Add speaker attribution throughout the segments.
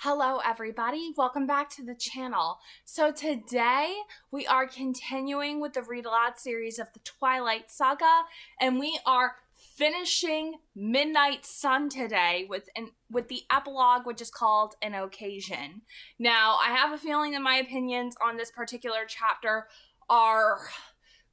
Speaker 1: Hello everybody, welcome back to the channel. So today we are continuing with the read-aloud series of the Twilight saga, and we are finishing Midnight Sun today with the epilogue, which is called An Occasion. Now, I have a feeling that my opinions on this particular chapter are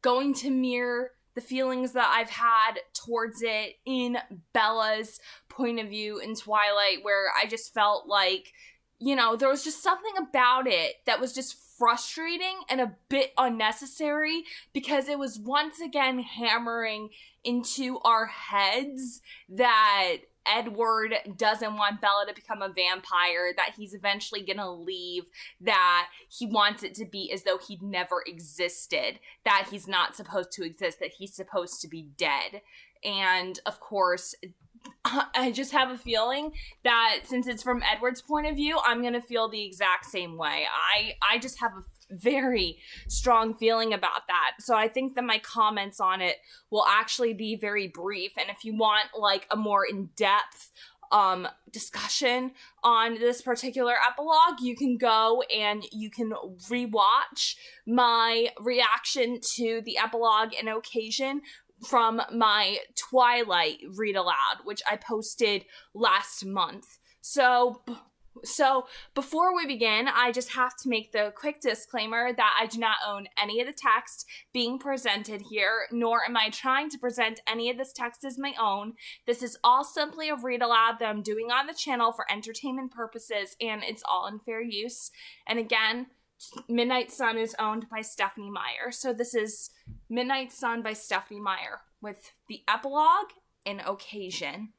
Speaker 1: going to mirror the feelings that I've had towards it in Bella's point of view in Twilight, where I just felt like, there was just something about it that was just frustrating and a bit unnecessary, because it was once again hammering into our heads that Edward doesn't want Bella to become a vampire, that he's eventually gonna leave, that he wants it to be as though he'd never existed, that he's not supposed to exist, that he's supposed to be dead. And of course, I just have a feeling that since it's from Edward's point of view, I'm gonna feel the exact same way. I just have a very strong feeling about that. So I think that my comments on it will actually be very brief. And if you want like a more in-depth discussion on this particular epilogue, you can go and you can rewatch my reaction to the epilogue An Occasion from my Twilight read aloud, which I posted last month. So before we begin, I just have to make the quick disclaimer that I do not own any of the text being presented here, nor am I trying to present any of this text as my own. This is all simply a read aloud that I'm doing on the channel for entertainment purposes, and it's all in fair use. And again, Midnight Sun is owned by Stephenie Meyer. So this is Midnight Sun by Stephenie Meyer with the epilogue An Occasion.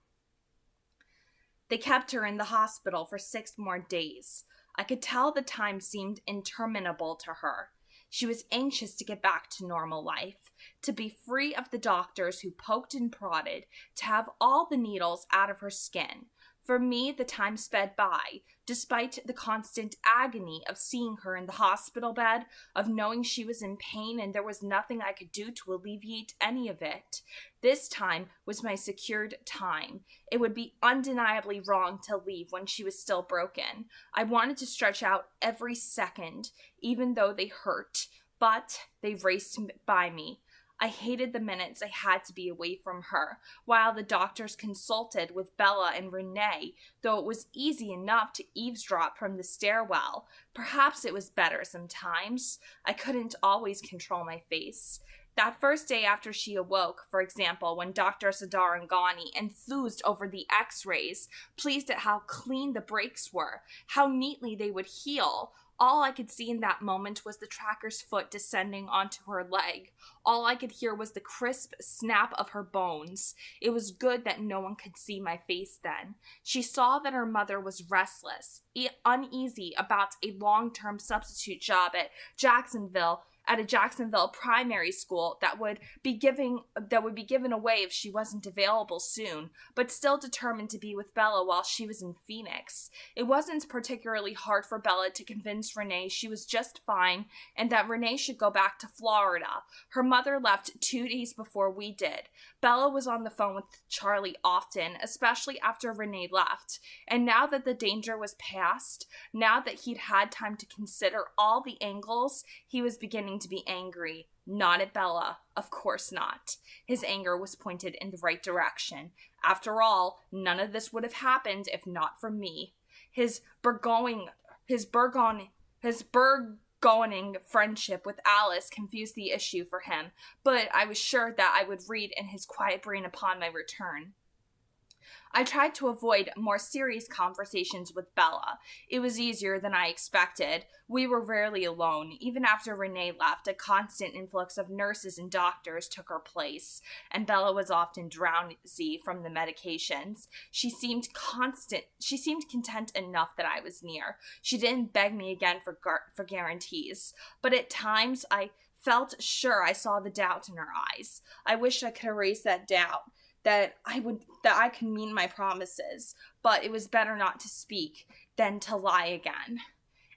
Speaker 1: They kept her in the hospital for 6 more days. I could tell the time seemed interminable to her. She was anxious to get back to normal life, to be free of the doctors who poked and prodded, to have all the needles out of her skin. For me, the time sped by, despite the constant agony of seeing her in the hospital bed, of knowing she was in pain and there was nothing I could do to alleviate any of it. This time was my secured time. It would be undeniably wrong to leave when she was still broken. I wanted to stretch out every second, even though they hurt, but they raced by me. I hated the minutes I had to be away from her, while the doctors consulted with Bella and Renee, though it was easy enough to eavesdrop from the stairwell. Perhaps it was better sometimes. I couldn't always control my face. That first day after she awoke, for example, when Dr. Sadarangani enthused over the x-rays, pleased at how clean the breaks were, how neatly they would heal, all I could see in that moment was the tracker's foot descending onto her leg. All I could hear was the crisp snap of her bones. It was good that no one could see my face then. She saw that her mother was restless, uneasy about a long-term substitute job at a Jacksonville primary school that would be given away if she wasn't available soon, but still determined to be with Bella while she was in Phoenix. It wasn't particularly hard for Bella to convince Renee she was just fine and that Renee should go back to Florida. Her mother left 2 days before we did. Bella was on the phone with Charlie often, especially after Renee left, and now that the danger was past, now that he'd had time to consider all the angles, he was beginning to be angry. Not at Bella, of course not. His anger was pointed in the right direction. After all, none of this would have happened if not for me. His burgeoning friendship with Alice confused the issue for him, but I was sure that I would read in his quiet brain upon my return. I tried to avoid more serious conversations with Bella. It was easier than I expected. We were rarely alone. Even after Renee left, a constant influx of nurses and doctors took her place, and Bella was often drowsy from the medications. She seemed content enough that I was near. She didn't beg me again for guarantees, but at times I felt sure I saw the doubt in her eyes. I wished I could erase that doubt, that I could mean my promises, but it was better not to speak than to lie again.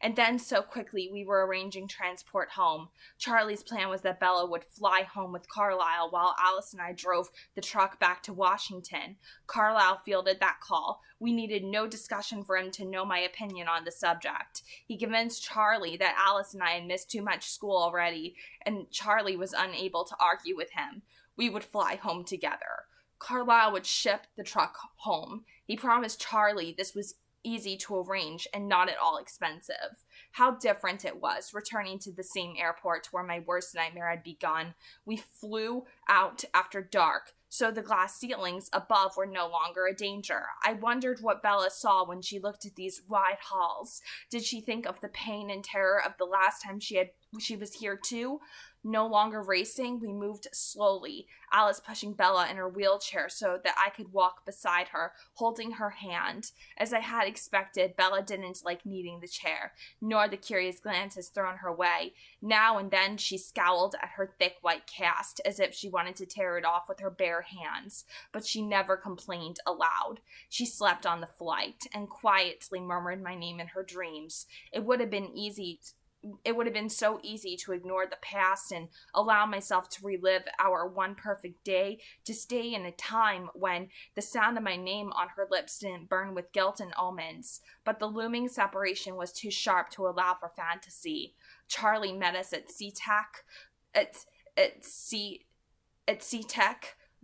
Speaker 1: And then so quickly we were arranging transport home. Charlie's plan was that Bella would fly home with Carlisle while Alice and I drove the truck back to Washington. Carlisle fielded that call. We needed no discussion for him to know my opinion on the subject. He convinced Charlie that Alice and I had missed too much school already, and Charlie was unable to argue with him. We would fly home together. Carlisle would ship the truck home. He promised Charlie this was easy to arrange and not at all expensive. How different it was, returning to the same airport where my worst nightmare had begun. We flew out after dark, so the glass ceilings above were no longer a danger. I wondered what Bella saw when she looked at these wide halls. Did she think of the pain and terror of the last time she was here too? No longer racing, we moved slowly, Alice pushing Bella in her wheelchair so that I could walk beside her, holding her hand. As I had expected, Bella didn't like needing the chair, nor the curious glances thrown her way. Now and then she scowled at her thick white cast, as if she wanted to tear it off with her bare hands, but she never complained aloud. She slept on the flight, and quietly murmured my name in her dreams. It would have been so easy to ignore the past and allow myself to relive our one perfect day, to stay in a time when the sound of my name on her lips didn't burn with guilt and omens. But the looming separation was too sharp to allow for fantasy. Charlie met us at SeaTech,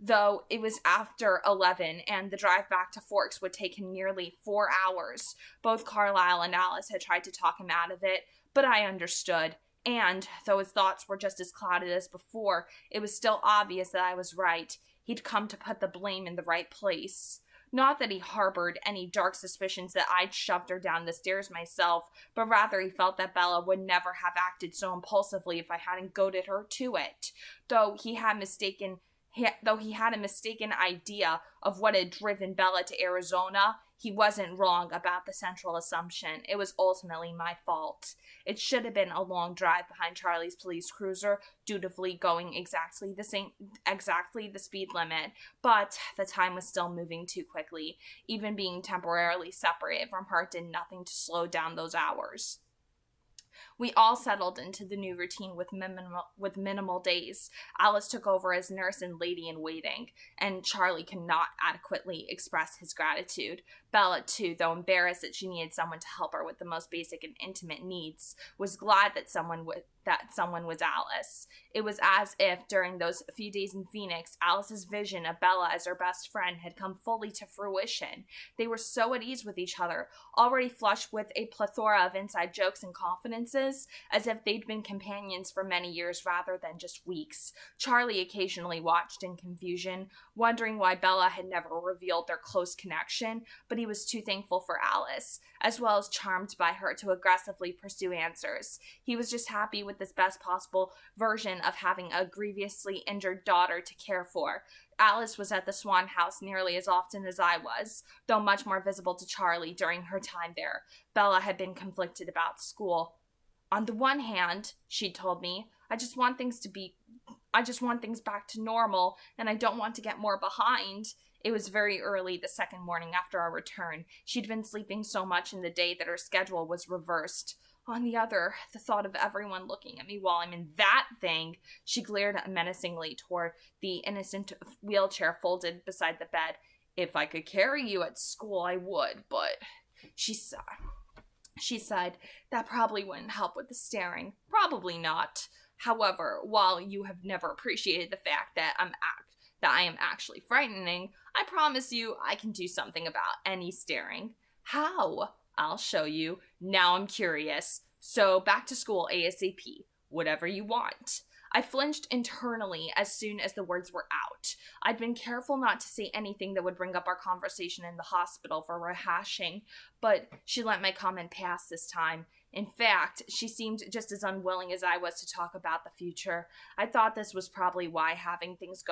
Speaker 1: though it was after 11, and the drive back to Forks would take him nearly 4 hours. Both Carlisle and Alice had tried to talk him out of it, but I understood, and, though his thoughts were just as clouded as before, it was still obvious that I was right. He'd come to put the blame in the right place. Not that he harbored any dark suspicions that I'd shoved her down the stairs myself, but rather he felt that Bella would never have acted so impulsively if I hadn't goaded her to it. Though he had a mistaken idea of what had driven Bella to Arizona, he wasn't wrong about the central assumption. It was ultimately my fault. It should have been a long drive behind Charlie's police cruiser, dutifully going exactly the speed limit, but the time was still moving too quickly. Even being temporarily separated from her did nothing to slow down those hours. We all settled into the new routine with minimal days. Alice took over as nurse and lady-in-waiting, and Charlie could not adequately express his gratitude. Bella, too, though embarrassed that she needed someone to help her with the most basic and intimate needs, was glad that someone was Alice. It was as if, during those few days in Phoenix, Alice's vision of Bella as her best friend had come fully to fruition. They were so at ease with each other, already flushed with a plethora of inside jokes and confidences, as if they'd been companions for many years rather than just weeks. Charlie occasionally watched in confusion, wondering why Bella had never revealed their close connection, but he was too thankful for Alice, as well as charmed by her, to aggressively pursue answers. He was just happy with this best possible version of having a grievously injured daughter to care for. Alice was at the Swan House nearly as often as I was, though much more visible to Charlie during her time there. Bella had been conflicted about school. On the one hand, she'd told me, I just want things back to normal, and I don't want to get more behind. It was very early the second morning after our return. She'd been sleeping so much in the day that her schedule was reversed. On the other, the thought of everyone looking at me while I'm in that thing, she glared menacingly toward the innocent wheelchair folded beside the bed. If I could carry you at school, I would, but she sighed, that probably wouldn't help with the staring. Probably not. However, while you have never appreciated the fact that I am actually frightening, I promise you I can do something about any staring. How? I'll show you. Now I'm curious. So back to school ASAP. Whatever you want. I flinched internally as soon as the words were out. I'd been careful not to say anything that would bring up our conversation in the hospital for rehashing, but she let my comment pass this time. In fact, she seemed just as unwilling as I was to talk about the future. I thought this was probably why having things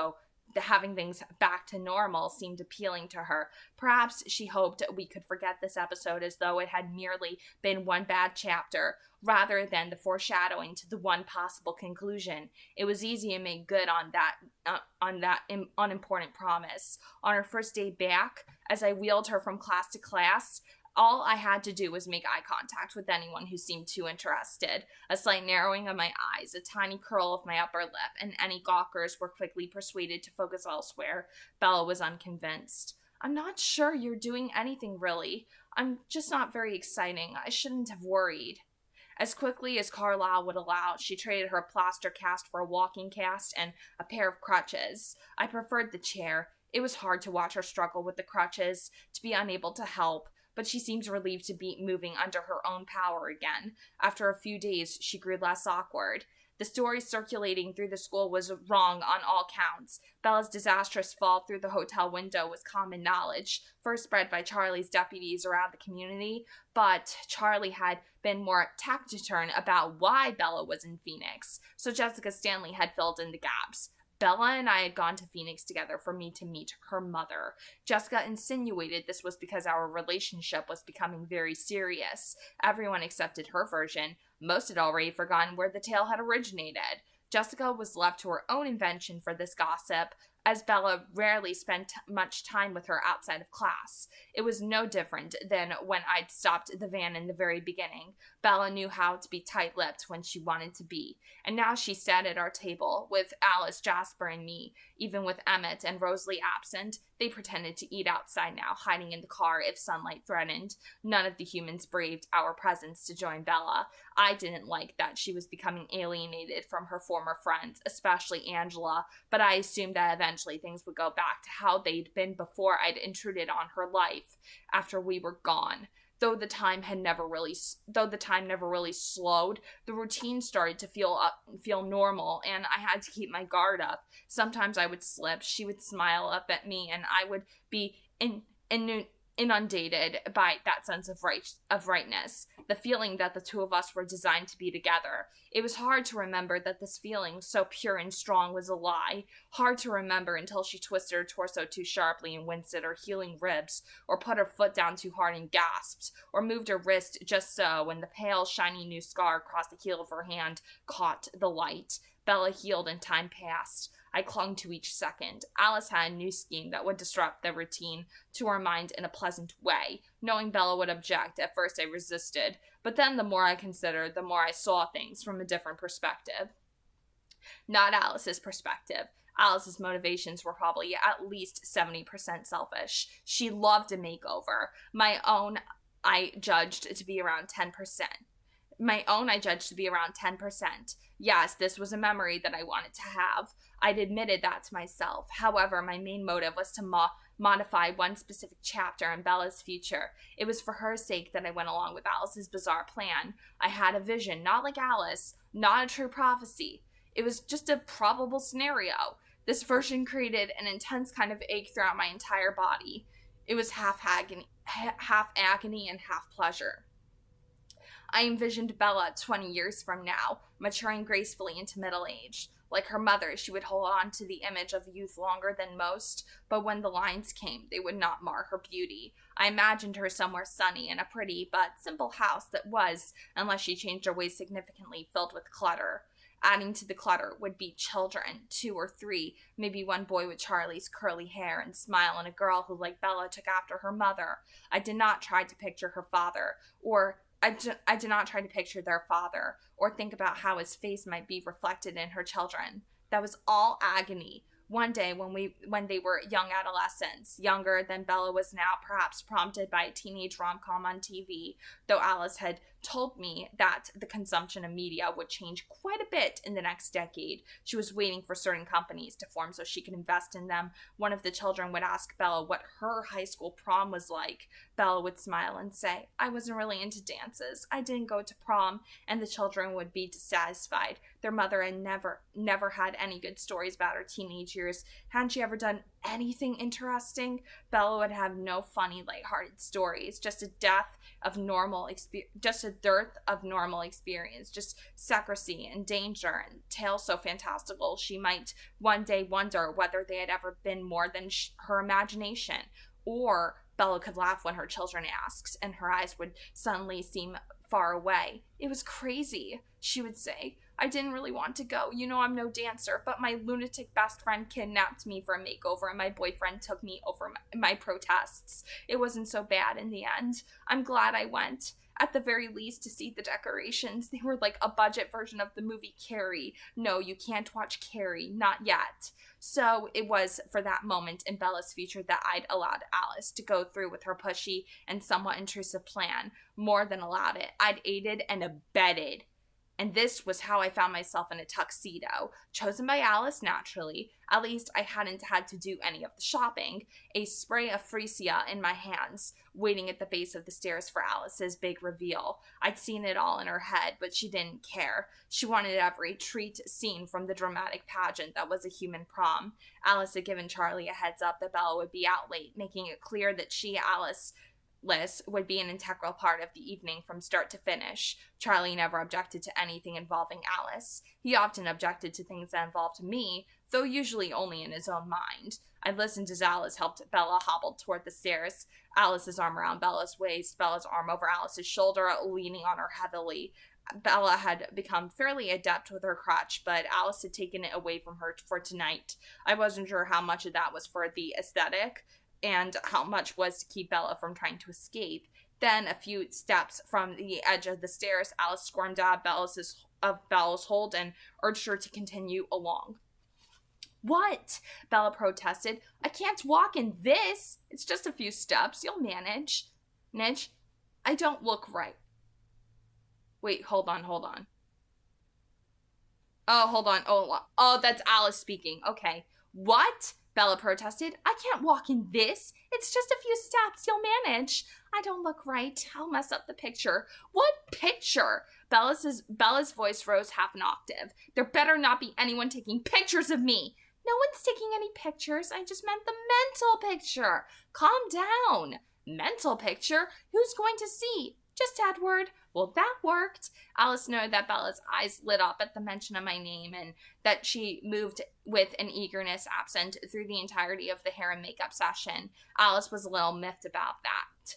Speaker 1: back to normal seemed appealing to her. Perhaps she hoped we could forget this episode as though it had merely been one bad chapter, rather than the foreshadowing to the one possible conclusion. It was easy to make good on that unimportant promise. On her first day back, as I wheeled her from class to class, All I had to do was make eye contact with anyone who seemed too interested. A slight narrowing of my eyes, a tiny curl of my upper lip, and any gawkers were quickly persuaded to focus elsewhere. Bella was unconvinced. I'm not sure you're doing anything, really. I'm just not very exciting. I shouldn't have worried. As quickly as Carlisle would allow, she traded her plaster cast for a walking cast and a pair of crutches. I preferred the chair. It was hard to watch her struggle with the crutches, to be unable to help, but she seemed relieved to be moving under her own power again. After a few days, she grew less awkward. The story circulating through the school was wrong on all counts. Bella's disastrous fall through the hotel window was common knowledge, first spread by Charlie's deputies around the community, but Charlie had been more taciturn about why Bella was in Phoenix, so Jessica Stanley had filled in the gaps. Bella and I had gone to Phoenix together for me to meet her mother. Jessica insinuated this was because our relationship was becoming very serious. Everyone accepted her version. Most had already forgotten where the tale had originated. Jessica was left to her own invention for this gossip, as Bella rarely spent much time with her outside of class. It was no different than when I'd stopped the van in the very beginning. Bella knew how to be tight-lipped when she wanted to be, and now she sat at our table, with Alice, Jasper, and me. Even with Emmett and Rosalie absent, they pretended to eat outside now, hiding in the car if sunlight threatened. None of the humans braved our presence to join Bella. I didn't like that she was becoming alienated from her former friends, especially Angela, but I assumed that eventually things would go back to how they'd been before I'd intruded on her life, after we were gone. Though the time never really slowed, the routine started to feel normal, and I had to keep my guard up. Sometimes I would slip, she would smile up at me, and I would be inundated by that sense of rightness, the feeling that the two of us were designed to be together. It was hard to remember that this feeling, so pure and strong, was a lie. Hard to remember until she twisted her torso too sharply and winced at her healing ribs, or put her foot down too hard and gasped, or moved her wrist just so when the pale, shiny new scar across the heel of her hand caught the light. Bella healed and time passed. I clung to each second. Alice had a new scheme that would disrupt the routine to her mind in a pleasant way. Knowing Bella would object, at first I resisted, but then the more I considered, the more I saw things from a different perspective. Not Alice's perspective. Alice's motivations were probably at least 70% selfish. She loved a makeover. My own I judged to be around 10%. Yes, this was a memory that I wanted to have. I'd admitted that to myself. However, my main motive was to modify one specific chapter in Bella's future. It was for her sake that I went along with Alice's bizarre plan. I had a vision, not like Alice, not a true prophecy. It was just a probable scenario. This version created an intense kind of ache throughout my entire body. It was half agony and half pleasure. I envisioned Bella 20 years from now, maturing gracefully into middle age. Like her mother, she would hold on to the image of youth longer than most, but when the lines came, they would not mar her beauty. I imagined her somewhere sunny in a pretty but simple house that was, unless she changed her ways significantly, filled with clutter. Adding to the clutter would be children, 2 or 3, maybe one boy with Charlie's curly hair and smile, and a girl who, like Bella, took after her mother. I did not try to picture her father, I did not try to picture their father, or think about how his face might be reflected in her children. That was all agony. One day, when they were young adolescents, younger than Bella was now, perhaps prompted by a teenage rom-com on TV, though Alice had told me that the consumption of media would change quite a bit in the next decade. She was waiting for certain companies to form so she could invest in them. One of the children would ask Bella what her high school prom was like. Bella would smile and say, "I wasn't really into dances. I didn't go to prom," and the children would be dissatisfied. Their mother had never had any good stories about her teenage years. Hadn't she ever done anything interesting? Bella would have no funny, lighthearted stories, just a dearth of normal experience, just secrecy and danger and tales so fantastical she might one day wonder whether they had ever been more than her imagination. Or Bella could laugh when her children asked, and her eyes would suddenly seem far away. "It was crazy," she would say. I didn't really want to go. You know, I'm no dancer, but my lunatic best friend kidnapped me for a makeover and my boyfriend took me over my protests. It wasn't so bad in the end. I'm glad I went. At the very least, to see the decorations. They were like a budget version of the movie Carrie. No, you can't watch Carrie. Not yet. So it was for that moment in Bella's future that I'd allowed Alice to go through with her pushy and somewhat intrusive plan. More than allowed it. I'd aided and abetted. And this was how I found myself in a tuxedo, chosen by Alice naturally. At least I hadn't had to do any of the shopping. A spray of freesia in my hands, waiting at the base of the stairs for Alice's big reveal. I'd seen it all in her head, but she didn't care. She wanted every treat scene from the dramatic pageant that was a human prom. Alice had given Charlie a heads up that Bella would be out late, making it clear that she, Alice, would be an integral part of the evening from start to finish. Charlie never objected to anything involving Alice. He often objected to things that involved me, though usually only in his own mind. I listened as Alice helped Bella hobble toward the stairs, Alice's arm around Bella's waist, Bella's arm over Alice's shoulder, leaning on her heavily. Bella had become fairly adept with her crutch, but Alice had taken it away from her for tonight. I wasn't sure how much of that was for the aesthetic, and how much was to keep Bella from trying to escape. Then, a few steps from the edge of the stairs, Alice squirmed out of Bella's hold and urged her to continue along. What? Bella protested. I can't walk in this. It's just a few steps. You'll manage. Nidge, I don't look right. Wait, hold on. Oh, hold on. Oh, that's Alice speaking. Okay. What? Bella protested. I can't walk in this. It's just a few steps. You'll manage. I don't look right. I'll mess up the picture. What picture? Bella's voice rose half an octave. There better not be anyone taking pictures of me. No one's taking any pictures. I just meant the mental picture. Calm down. Mental picture? Who's going to see? Just Edward. Well, that worked. Alice noted that Bella's eyes lit up at the mention of my name and that she moved with an eagerness absent through the entirety of the hair and makeup session. Alice was a little miffed about that.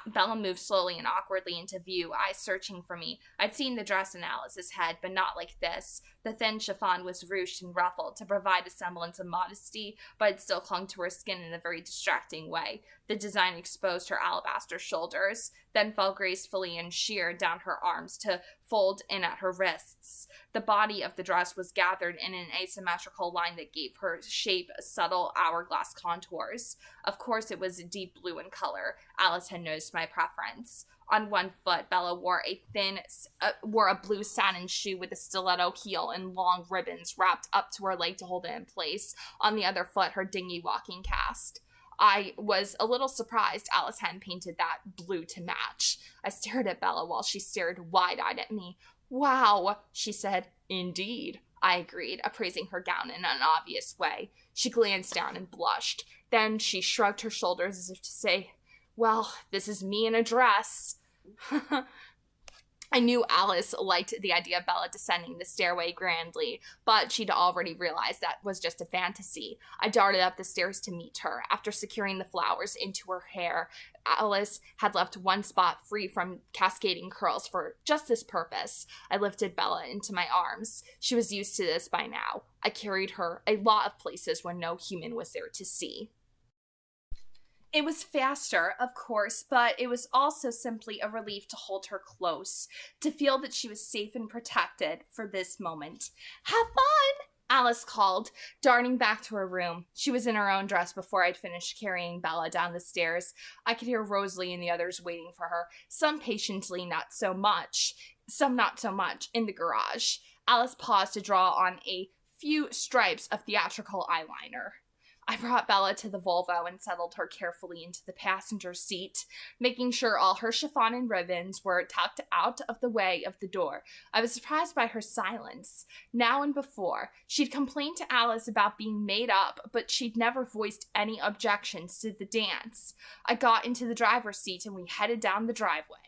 Speaker 1: Bella moved slowly and awkwardly into view, eyes searching for me. I'd seen the dress in Alice's head, but not like this. The thin chiffon was ruched and ruffled to provide a semblance of modesty, but it still clung to her skin in a very distracting way. The design exposed her alabaster shoulders, then fell gracefully and sheer down her arms to fold in at her wrists. The body of the dress was gathered in an asymmetrical line that gave her shape subtle hourglass contours. Of course, it was deep blue in color. Alice had noticed my preference. On one foot, Bella wore a blue satin shoe with a stiletto heel and long ribbons wrapped up to her leg to hold it in place. On the other foot, her dingy walking cast. I was a little surprised Alice hadn't painted that blue to match. I stared at Bella while she stared wide-eyed at me. Wow, she said. Indeed, I agreed, appraising her gown in an obvious way. She glanced down and blushed. Then she shrugged her shoulders as if to say, well, this is me in a dress. I knew Alice liked the idea of Bella descending the stairway grandly, but she'd already realized that was just a fantasy. I darted up the stairs to meet her. After securing the flowers into her hair, Alice had left one spot free from cascading curls for just this purpose. I lifted Bella into my arms. She was used to this by now. I carried her a lot of places when no human was there to see. It was faster, of course, but it was also simply a relief to hold her close, to feel that she was safe and protected for this moment. Have fun, Alice called, darting back to her room. She was in her own dress before I'd finished carrying Bella down the stairs. I could hear Rosalie and the others waiting for her, some patiently, some not so much, in the garage. Alice paused to draw on a few stripes of theatrical eyeliner. I brought Bella to the Volvo and settled her carefully into the passenger seat, making sure all her chiffon and ribbons were tucked out of the way of the door. I was surprised by her silence. Now and before, she'd complained to Alice about being made up, but she'd never voiced any objections to the dance. I got into the driver's seat and we headed down the driveway.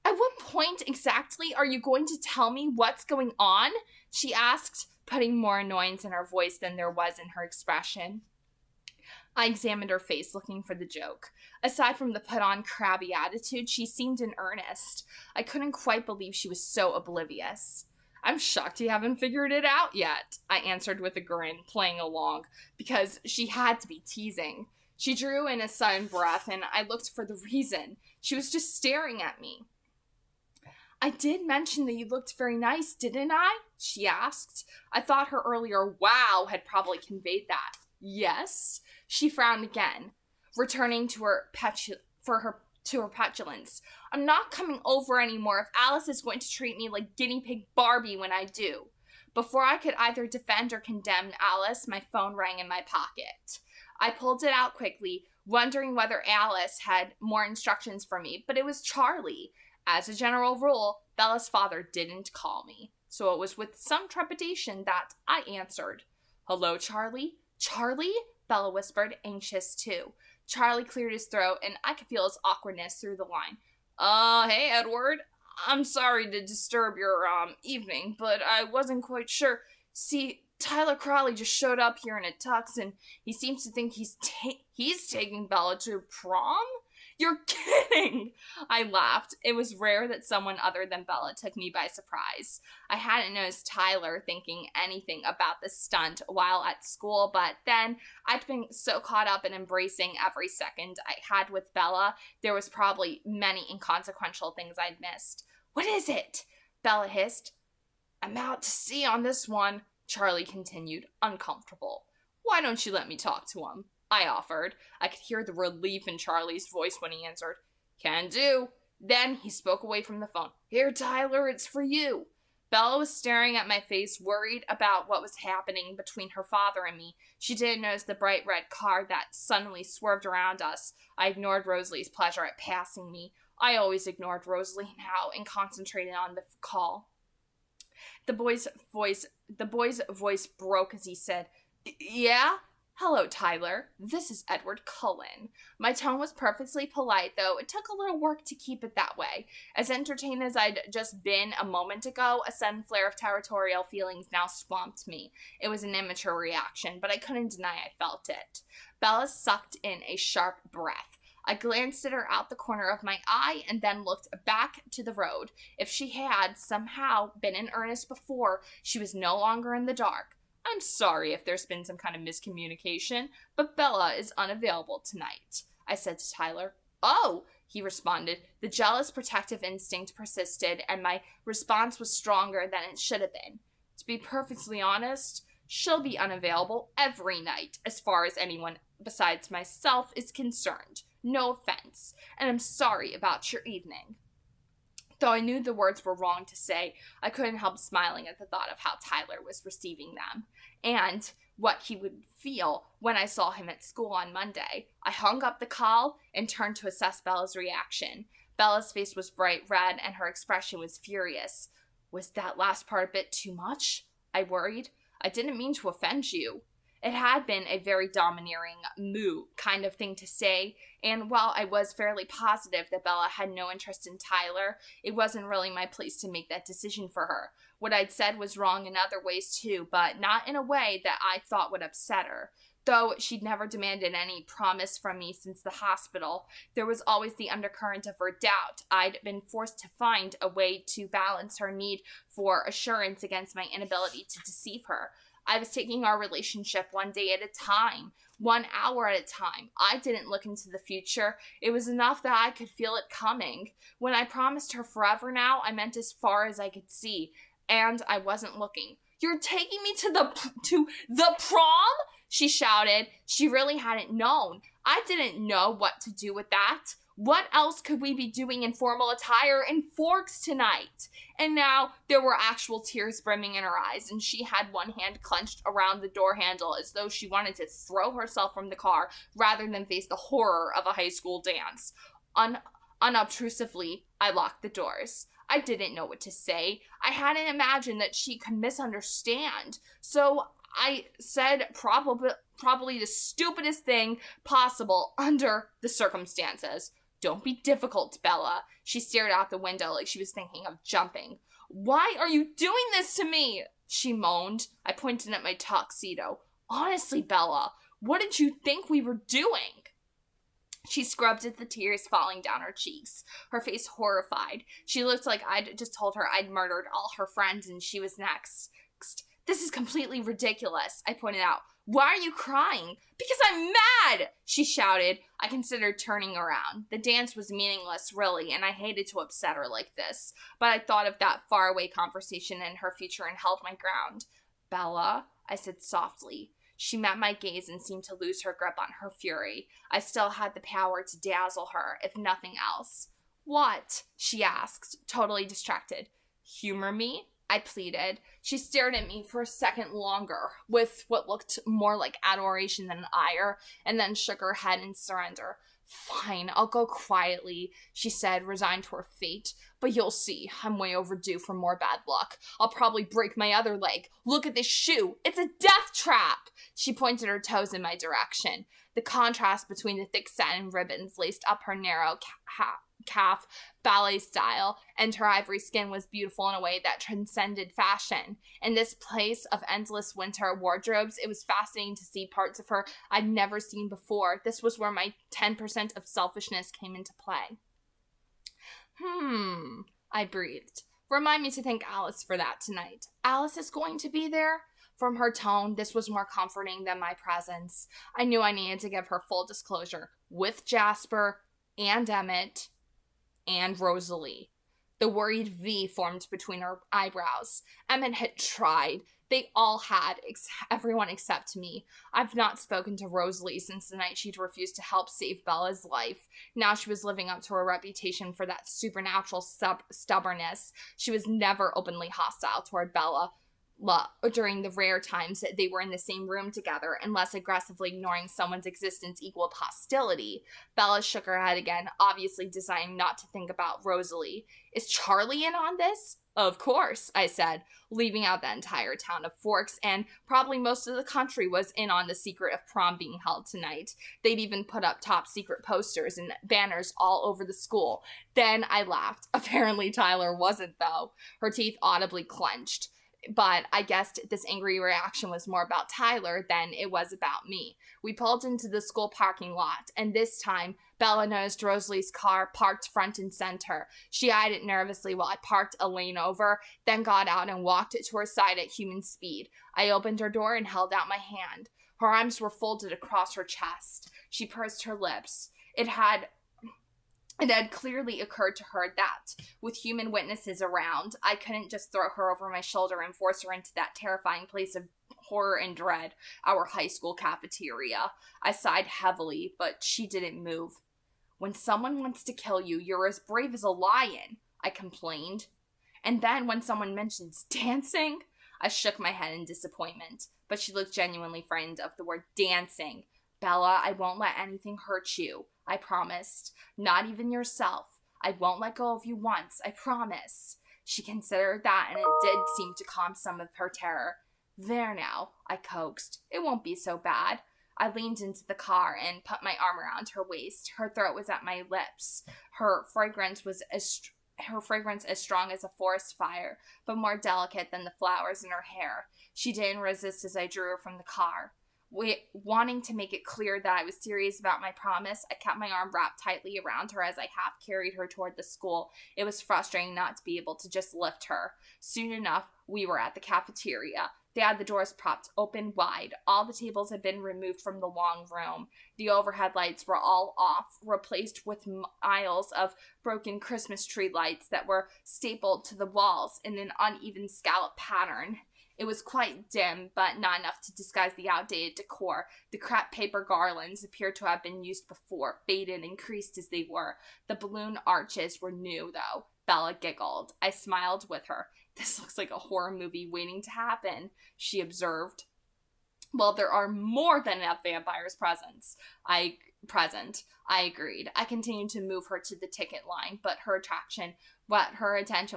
Speaker 1: At what point exactly are you going to tell me what's going on? She asked, putting more annoyance in her voice than there was in her expression. I examined her face, looking for the joke. Aside from the put-on crabby attitude, she seemed in earnest. I couldn't quite believe she was so oblivious. I'm shocked you haven't figured it out yet, I answered with a grin, playing along, because she had to be teasing. She drew in a sudden breath, and I looked for the reason. She was just staring at me. I did mention that you looked very nice, didn't I? She asked. I thought her earlier wow had probably conveyed that. Yes? She frowned again, returning to her petulance. I'm not coming over anymore if Alice is going to treat me like guinea pig Barbie when I do. Before I could either defend or condemn Alice, my phone rang in my pocket. I pulled it out quickly, wondering whether Alice had more instructions for me, but it was Charlie. As a general rule, Bella's father didn't call me, so it was with some trepidation that I answered. Hello, Charlie? Charlie? Bella whispered, anxious too. Charlie cleared his throat, and I could feel his awkwardness through the line. Hey, Edward. I'm sorry to disturb your, evening, but I wasn't quite sure. See, Tyler Crowley just showed up here in a tux, and he seems to think he's taking Bella to prom? You're kidding! I laughed. It was rare that someone other than Bella took me by surprise. I hadn't noticed Tyler thinking anything about the stunt while at school, but then I'd been so caught up in embracing every second I had with Bella, there was probably many inconsequential things I'd missed. What is it? Bella hissed. I'm out to sea on this one, Charlie continued, uncomfortable. Why don't you let me talk to him? I offered. I could hear the relief in Charlie's voice when he answered, Can do. Then he spoke away from the phone. Here, Tyler, it's for you. Bella was staring at my face, worried about what was happening between her father and me. She didn't notice the bright red car that suddenly swerved around us. I ignored Rosalie's pleasure at passing me. I always ignored Rosalie now and concentrated on the call. The boy's voice broke as he said, Yeah? Hello, Tyler. This is Edward Cullen. My tone was perfectly polite, though it took a little work to keep it that way. As entertained as I'd just been a moment ago, a sudden flare of territorial feelings now swamped me. It was an immature reaction, but I couldn't deny I felt it. Bella sucked in a sharp breath. I glanced at her out the corner of my eye and then looked back to the road. If she had somehow been in earnest before, she was no longer in the dark. I'm sorry if there's been some kind of miscommunication, but Bella is unavailable tonight, I said to Tyler. Oh, he responded. The jealous protective instinct persisted, and my response was stronger than it should have been. To be perfectly honest, she'll be unavailable every night, as far as anyone besides myself is concerned. No offense, and I'm sorry about your evening. Though I knew the words were wrong to say, I couldn't help smiling at the thought of how Tyler was receiving them, and what he would feel when I saw him at school on Monday. I hung up the call and turned to assess Bella's reaction. Bella's face was bright red, and her expression was furious. Was that last part a bit too much? I worried. I didn't mean to offend you. It had been a very domineering, moo kind of thing to say, and while I was fairly positive that Bella had no interest in Tyler, it wasn't really my place to make that decision for her. What I'd said was wrong in other ways too, but not in a way that I thought would upset her. Though she'd never demanded any promise from me since the hospital, there was always the undercurrent of her doubt. I'd been forced to find a way to balance her need for assurance against my inability to deceive her. I was taking our relationship one day at a time, 1 hour at a time. I didn't look into the future. It was enough that I could feel it coming. When I promised her forever now, I meant as far as I could see, and I wasn't looking. You're taking me to the prom? She shouted. She really hadn't known. I didn't know what to do with that. What else could we be doing in formal attire in Forks tonight? And now there were actual tears brimming in her eyes, and she had one hand clenched around the door handle as though she wanted to throw herself from the car rather than face the horror of a high school dance. Unobtrusively, I locked the doors. I didn't know what to say. I hadn't imagined that she could misunderstand. So I said probably the stupidest thing possible under the circumstances. Don't be difficult, Bella. She stared out the window like she was thinking of jumping. Why are you doing this to me? She moaned. I pointed at my tuxedo. Honestly, Bella, what did you think we were doing? She scrubbed at the tears falling down her cheeks, her face horrified. She looked like I'd just told her I'd murdered all her friends and she was next. This is completely ridiculous, I pointed out. Why are you crying? Because I'm mad, she shouted. I considered turning around. The dance was meaningless, really, and I hated to upset her like this. But I thought of that faraway conversation in her future and held my ground. Bella, I said softly. She met my gaze and seemed to lose her grip on her fury. I still had the power to dazzle her, if nothing else. What? She asked, totally distracted. Humor me? I pleaded. She stared at me for a second longer, with what looked more like adoration than ire, and then shook her head in surrender. Fine, I'll go quietly, she said, resigned to her fate. But you'll see, I'm way overdue for more bad luck. I'll probably break my other leg. Look at this shoe. It's a death trap. She pointed her toes in my direction. The contrast between the thick satin ribbons laced up her narrow calf, ballet style, and her ivory skin was beautiful in a way that transcended fashion. In this place of endless winter wardrobes, it was fascinating to see parts of her I'd never seen before. This was where my 10% of selfishness came into play. I breathed. Remind me to thank Alice for that tonight. Alice is going to be there? From her tone, this was more comforting than my presence. I knew I needed to give her full disclosure. With Jasper and Emmett and Rosalie. The worried V formed between her eyebrows. Emmett had tried. They all had, everyone except me. I've not spoken to Rosalie since the night she'd refused to help save Bella's life. Now she was living up to her reputation for that supernatural stubbornness. She was never openly hostile toward Bella during the rare times that they were in the same room together, and less aggressively ignoring someone's existence equaled hostility. Bella shook her head again, obviously deciding not to think about Rosalie. Is Charlie in on this? Of course, I said, leaving out the entire town of Forks, and probably most of the country was in on the secret of prom being held tonight. They'd even put up top secret posters and banners all over the school. Then I laughed. Apparently Tyler wasn't, though. Her teeth audibly clenched. But I guessed this angry reaction was more about Tyler than it was about me. We pulled into the school parking lot, and this time, Bella noticed Rosalie's car parked front and center. She eyed it nervously while I parked a lane over, then got out and walked it to her side at human speed. I opened her door and held out my hand. Her arms were folded across her chest. She pursed her lips. It had clearly occurred to her that, with human witnesses around, I couldn't just throw her over my shoulder and force her into that terrifying place of horror and dread, our high school cafeteria. I sighed heavily, but she didn't move. When someone wants to kill you, you're as brave as a lion, I complained. And then when someone mentions dancing, I shook my head in disappointment, but she looked genuinely frightened of the word dancing. Bella, I won't let anything hurt you. I promised. Not even yourself. I won't let go of you once. I promise. She considered that, and it did seem to calm some of her terror. There now, I coaxed. It won't be so bad. I leaned into the car and put my arm around her waist. Her throat was at my lips. Her fragrance as strong as a forest fire, but more delicate than the flowers in her hair. She didn't resist as I drew her from the car. Wanting to make it clear that I was serious about my promise, I kept my arm wrapped tightly around her as I half carried her toward the school. It was frustrating not to be able to just lift her. Soon enough, we were at the cafeteria. They had the doors propped open wide. All the tables had been removed from the long room. The overhead lights were all off, replaced with miles of broken Christmas tree lights that were stapled to the walls in an uneven scallop pattern. It was quite dim, but not enough to disguise the outdated decor. The crepe paper garlands appeared to have been used before, faded and creased as they were. The balloon arches were new, though. Bella giggled. I smiled with her. This looks like a horror movie waiting to happen, she observed. Well, there are more than enough vampires present. I agreed. I continued to move her to the ticket line, but her attention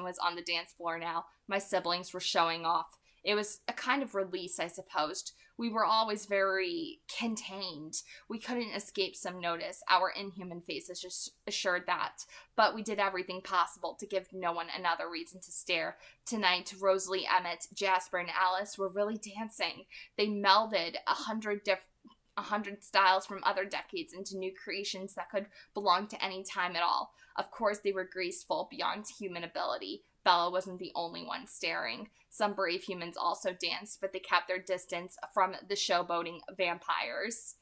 Speaker 1: was on the dance floor now. My siblings were showing off. It was a kind of release, I supposed. We were always very contained. We couldn't escape some notice. Our inhuman faces just assured that. But we did everything possible to give no one another reason to stare. Tonight, Rosalie, Emmett, Jasper, and Alice were really dancing. They melded 100 styles from other decades into new creations that could belong to any time at all. Of course, they were graceful beyond human ability. Bella wasn't the only one staring. Some brave humans also danced, but they kept their distance from the showboating vampires.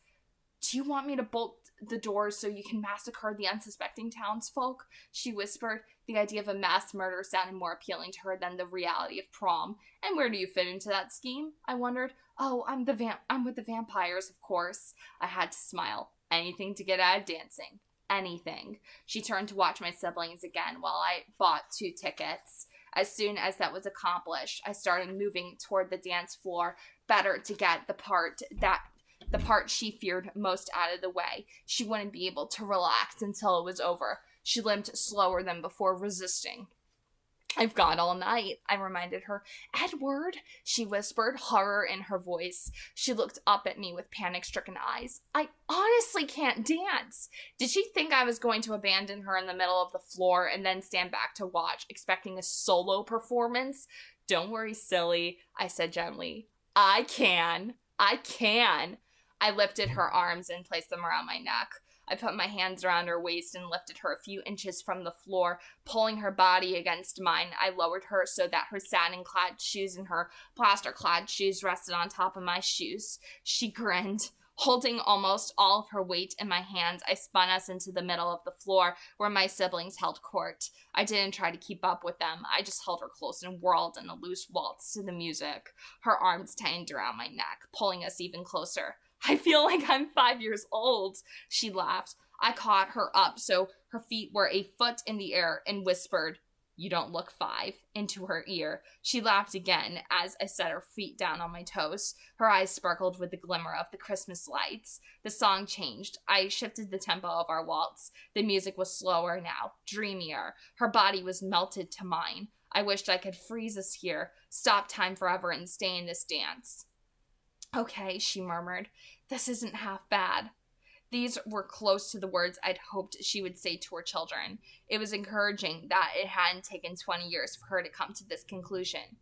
Speaker 1: Do you want me to bolt the doors so you can massacre the unsuspecting townsfolk? She whispered. The idea of a mass murder sounded more appealing to her than the reality of prom. And where do you fit into that scheme? I wondered. Oh, I'm with the vampires, of course. I had to smile. Anything to get out of dancing. Anything. She turned to watch my siblings again while I bought 2 tickets. As soon as that was accomplished, I started moving toward the dance floor, better to get the part she feared most out of the way. She wouldn't be able to relax until it was over. She limped slower than before, resisting. I've got all night, I reminded her. Edward, she whispered, horror in her voice. She looked up at me with panic-stricken eyes. I honestly can't dance. Did she think I was going to abandon her in the middle of the floor and then stand back to watch, expecting a solo performance? Don't worry, silly, I said gently. I can. I lifted her arms and placed them around my neck. I put my hands around her waist and lifted her a few inches from the floor, pulling her body against mine. I lowered her so that her satin-clad shoes and her plaster-clad shoes rested on top of my shoes. She grinned. Holding almost all of her weight in my hands, I spun us into the middle of the floor where my siblings held court. I didn't try to keep up with them. I just held her close and whirled in a loose waltz to the music. Her arms tightened around my neck, pulling us even closer. I feel like I'm 5 years old, she laughed. I caught her up so her feet were a foot in the air and whispered, "You don't look 5, into her ear. She laughed again as I set her feet down on my toes. Her eyes sparkled with the glimmer of the Christmas lights. The song changed. I shifted the tempo of our waltz. The music was slower now, dreamier. Her body was melted to mine. I wished I could freeze us here, stop time forever, and stay in this dance. Okay, she murmured. This isn't half bad. These were close to the words I'd hoped she would say to her children. It was encouraging that it hadn't taken 20 years for her to come to this conclusion.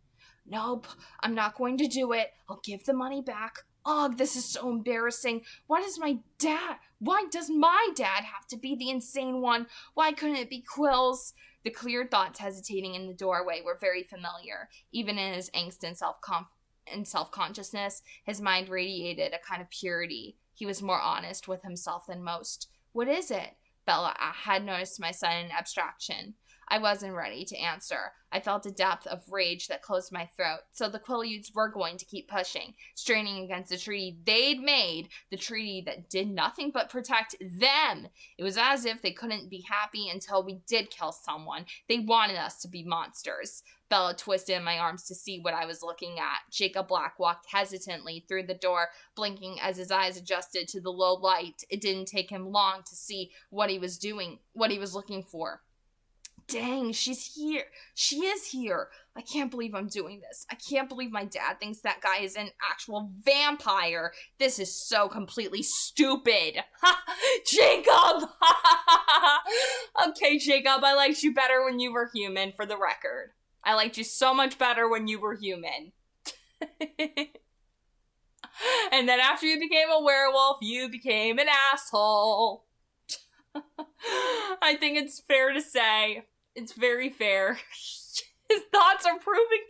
Speaker 1: Nope, I'm not going to do it. I'll give the money back. Ugh, this is so embarrassing. Why does my dad have to be the insane one? Why couldn't it be Quills? The clear thoughts hesitating in the doorway were very familiar. Even in his angst and self-consciousness, his mind radiated a kind of purity. He was more honest with himself than most. What is it? Bella had noticed my sudden abstraction. I wasn't ready to answer. I felt a depth of rage that closed my throat. So the Quileutes were going to keep pushing, straining against the treaty they'd made, the treaty that did nothing but protect them. It was as if they couldn't be happy until we did kill someone. They wanted us to be monsters. Bella twisted in my arms to see what I was looking at. Jacob Black walked hesitantly through the door, blinking as his eyes adjusted to the low light. It didn't take him long to see what he was doing, what he was looking for. Dang, she's here. She is here. I can't believe I'm doing this. I can't believe my dad thinks that guy is an actual vampire. This is so completely stupid. Jacob! Okay, Jacob, I liked you better when you were human, for the record. I liked you so much better when you were human. And then after you became a werewolf, you became an asshole. I think it's fair to say, it's very fair. His thoughts are proving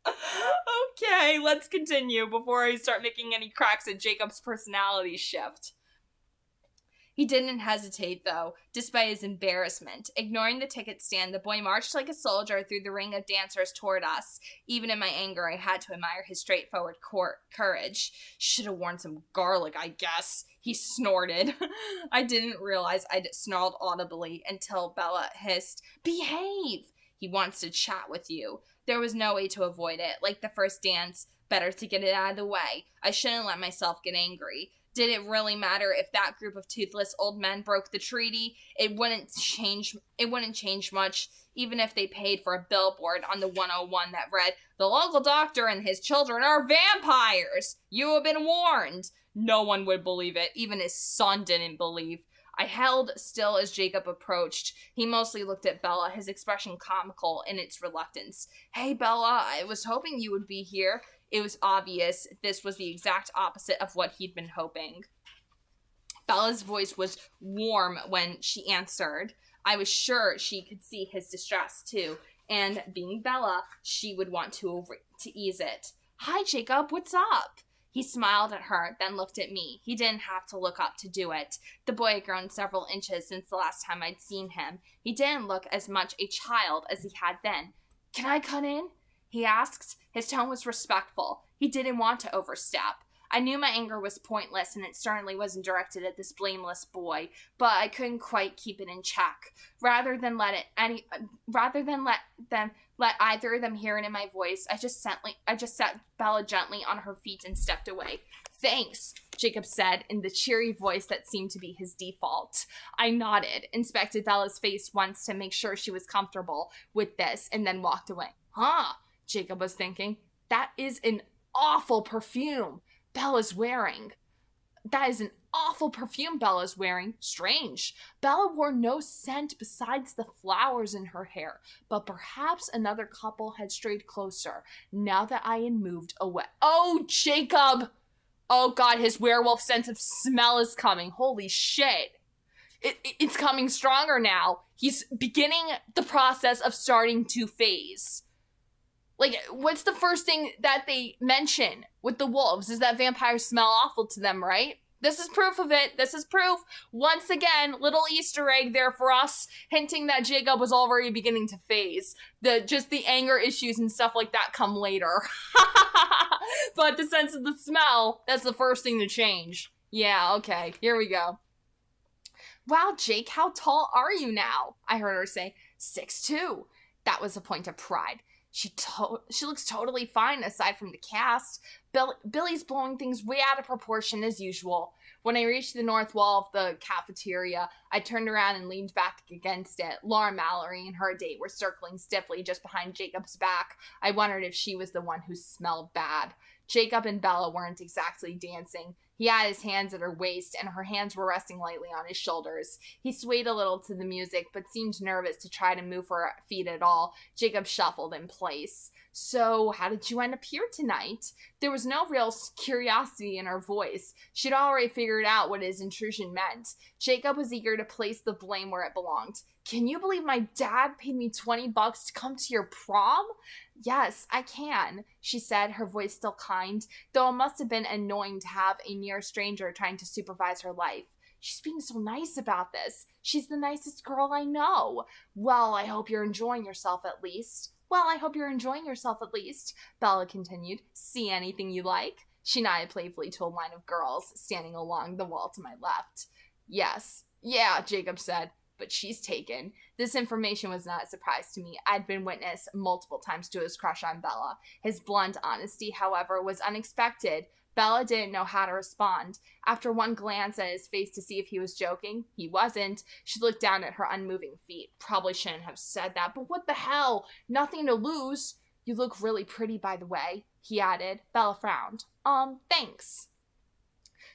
Speaker 1: that. Okay, let's continue before I start making any cracks at Jacob's personality shift. He didn't hesitate, though, despite his embarrassment. Ignoring the ticket stand, the boy marched like a soldier through the ring of dancers toward us. Even in my anger, I had to admire his straightforward courage. Should have worn some garlic, I guess. He snorted. I didn't realize I'd snarled audibly until Bella hissed, "Behave! He wants to chat with you." There was no way to avoid it. Like the first dance, better to get it out of the way. I shouldn't let myself get angry. Did it really matter if that group of toothless old men broke the treaty? It wouldn't change much, even if they paid for a billboard on the 101 that read, "The local doctor and his children are vampires. You have been warned." No one would believe it. Even his son didn't believe. I held still as Jacob approached. He mostly looked at Bella, his expression comical in its reluctance. "Hey, Bella, I was hoping you would be here. It was obvious this was the exact opposite of what he'd been hoping. Bella's voice was warm when she answered. I was sure she could see his distress, too, and being Bella, she would want to ease it. Hi, Jacob, what's up? He smiled at her, then looked at me. He didn't have to look up to do it. The boy had grown several inches since the last time I'd seen him. He didn't look as much a child as he had then. Can I cut in? He asked. His tone was respectful. He didn't want to overstep. I knew my anger was pointless, and it certainly wasn't directed at this blameless boy, but I couldn't quite keep it in check. Rather than let either of them hear it in my voice, I just set Bella gently on her feet and stepped away. Thanks, Jacob said in the cheery voice that seemed to be his default. I nodded, inspected Bella's face once to make sure she was comfortable with this, and then walked away. Huh, Jacob was thinking. That is an awful perfume Bella's wearing. That is an awful perfume Bella's wearing. Strange. Bella wore no scent besides the flowers in her hair, but perhaps another couple had strayed closer now that I had moved away. Oh, Jacob! Oh God, his werewolf sense of smell is coming. Holy shit. It's coming stronger now. He's beginning the process of starting to phase. Like, what's the first thing that they mention with the wolves is that vampires smell awful to them, right? This is proof of it. This is proof. Once again, little Easter egg there for us, hinting that Jacob was already beginning to phase. Just the anger issues and stuff like that come later. But the sense of the smell, that's the first thing to change. Yeah, okay, here we go. Wow, Jake, how tall are you now? I heard her say. 6'2". That was a point of pride. She looks totally fine aside from the cast. Billy's blowing things way out of proportion as usual. When I reached the north wall of the cafeteria, I turned around and leaned back against it. Laura Mallory and her date were circling stiffly just behind Jacob's back. I wondered if she was the one who smelled bad. Jacob and Bella weren't exactly dancing. He had his hands at her waist, and her hands were resting lightly on his shoulders. He swayed a little to the music, but seemed nervous to try to move her feet at all. Jacob shuffled in place. So, how did you end up here tonight? There was no real curiosity in her voice. She'd already figured out what his intrusion meant. Jacob was eager to place the blame where it belonged. Can you believe my dad paid me $20 to come to your prom? Yes, I can, she said, her voice still kind, though it must have been annoying to have a near stranger trying to supervise her life. She's being so nice about this. She's the nicest girl I know. Well, I hope you're enjoying yourself at least. Bella continued. See anything you like? She nodded playfully to a line of girls standing along the wall to my left. Yes. Yeah, Jacob said. But she's taken. This information was not a surprise to me. I'd been witness multiple times to his crush on Bella. His blunt honesty, however, was unexpected. Bella didn't know how to respond. After one glance at his face to see if he was joking, he wasn't. She looked down at her unmoving feet. Probably shouldn't have said that, but what the hell? Nothing to lose. You look really pretty, by the way, he added. Bella frowned. Thanks.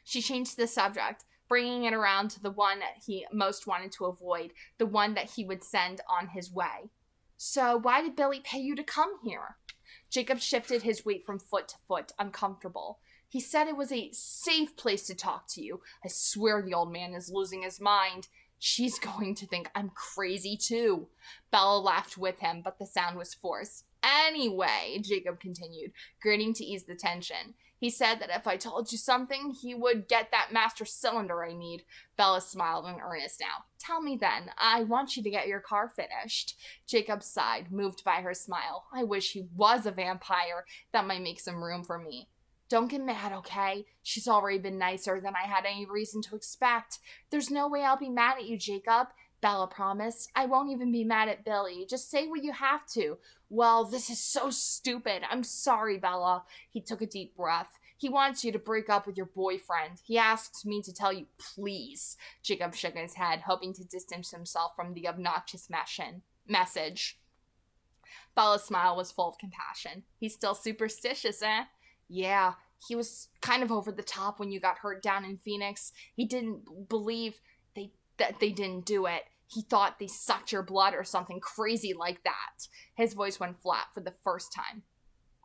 Speaker 1: She changed the subject, bringing it around to the one that he most wanted to avoid, the one that he would send on his way. So why did Billy pay you to come here? Jacob shifted his weight from foot to foot, uncomfortable. He said it was a safe place to talk to you. I swear the old man is losing his mind. She's going to think I'm crazy too. Bella laughed with him, but the sound was forced. Anyway, Jacob continued, grinning to ease the tension. He said that if I told you something, he would get that master cylinder I need. Bella smiled in earnest now. Tell me then. I want you to get your car finished. Jacob sighed, moved by her smile. I wish he was a vampire. That might make some room for me. Don't get mad, okay? She's already been nicer than I had any reason to expect. There's no way I'll be mad at you, Jacob. Bella promised. I won't even be mad at Billy. Just say what you have to. Well, this is so stupid. I'm sorry, Bella. He took a deep breath. He wants you to break up with your boyfriend. He asked me to tell you, please. Jacob shook his head, hoping to distance himself from the obnoxious message. Bella's smile was full of compassion. He's still superstitious, eh? Yeah, he was kind of over the top when you got hurt down in Phoenix. He didn't believe that they didn't do it. He thought they sucked your blood or something crazy like that. His voice went flat for the first time.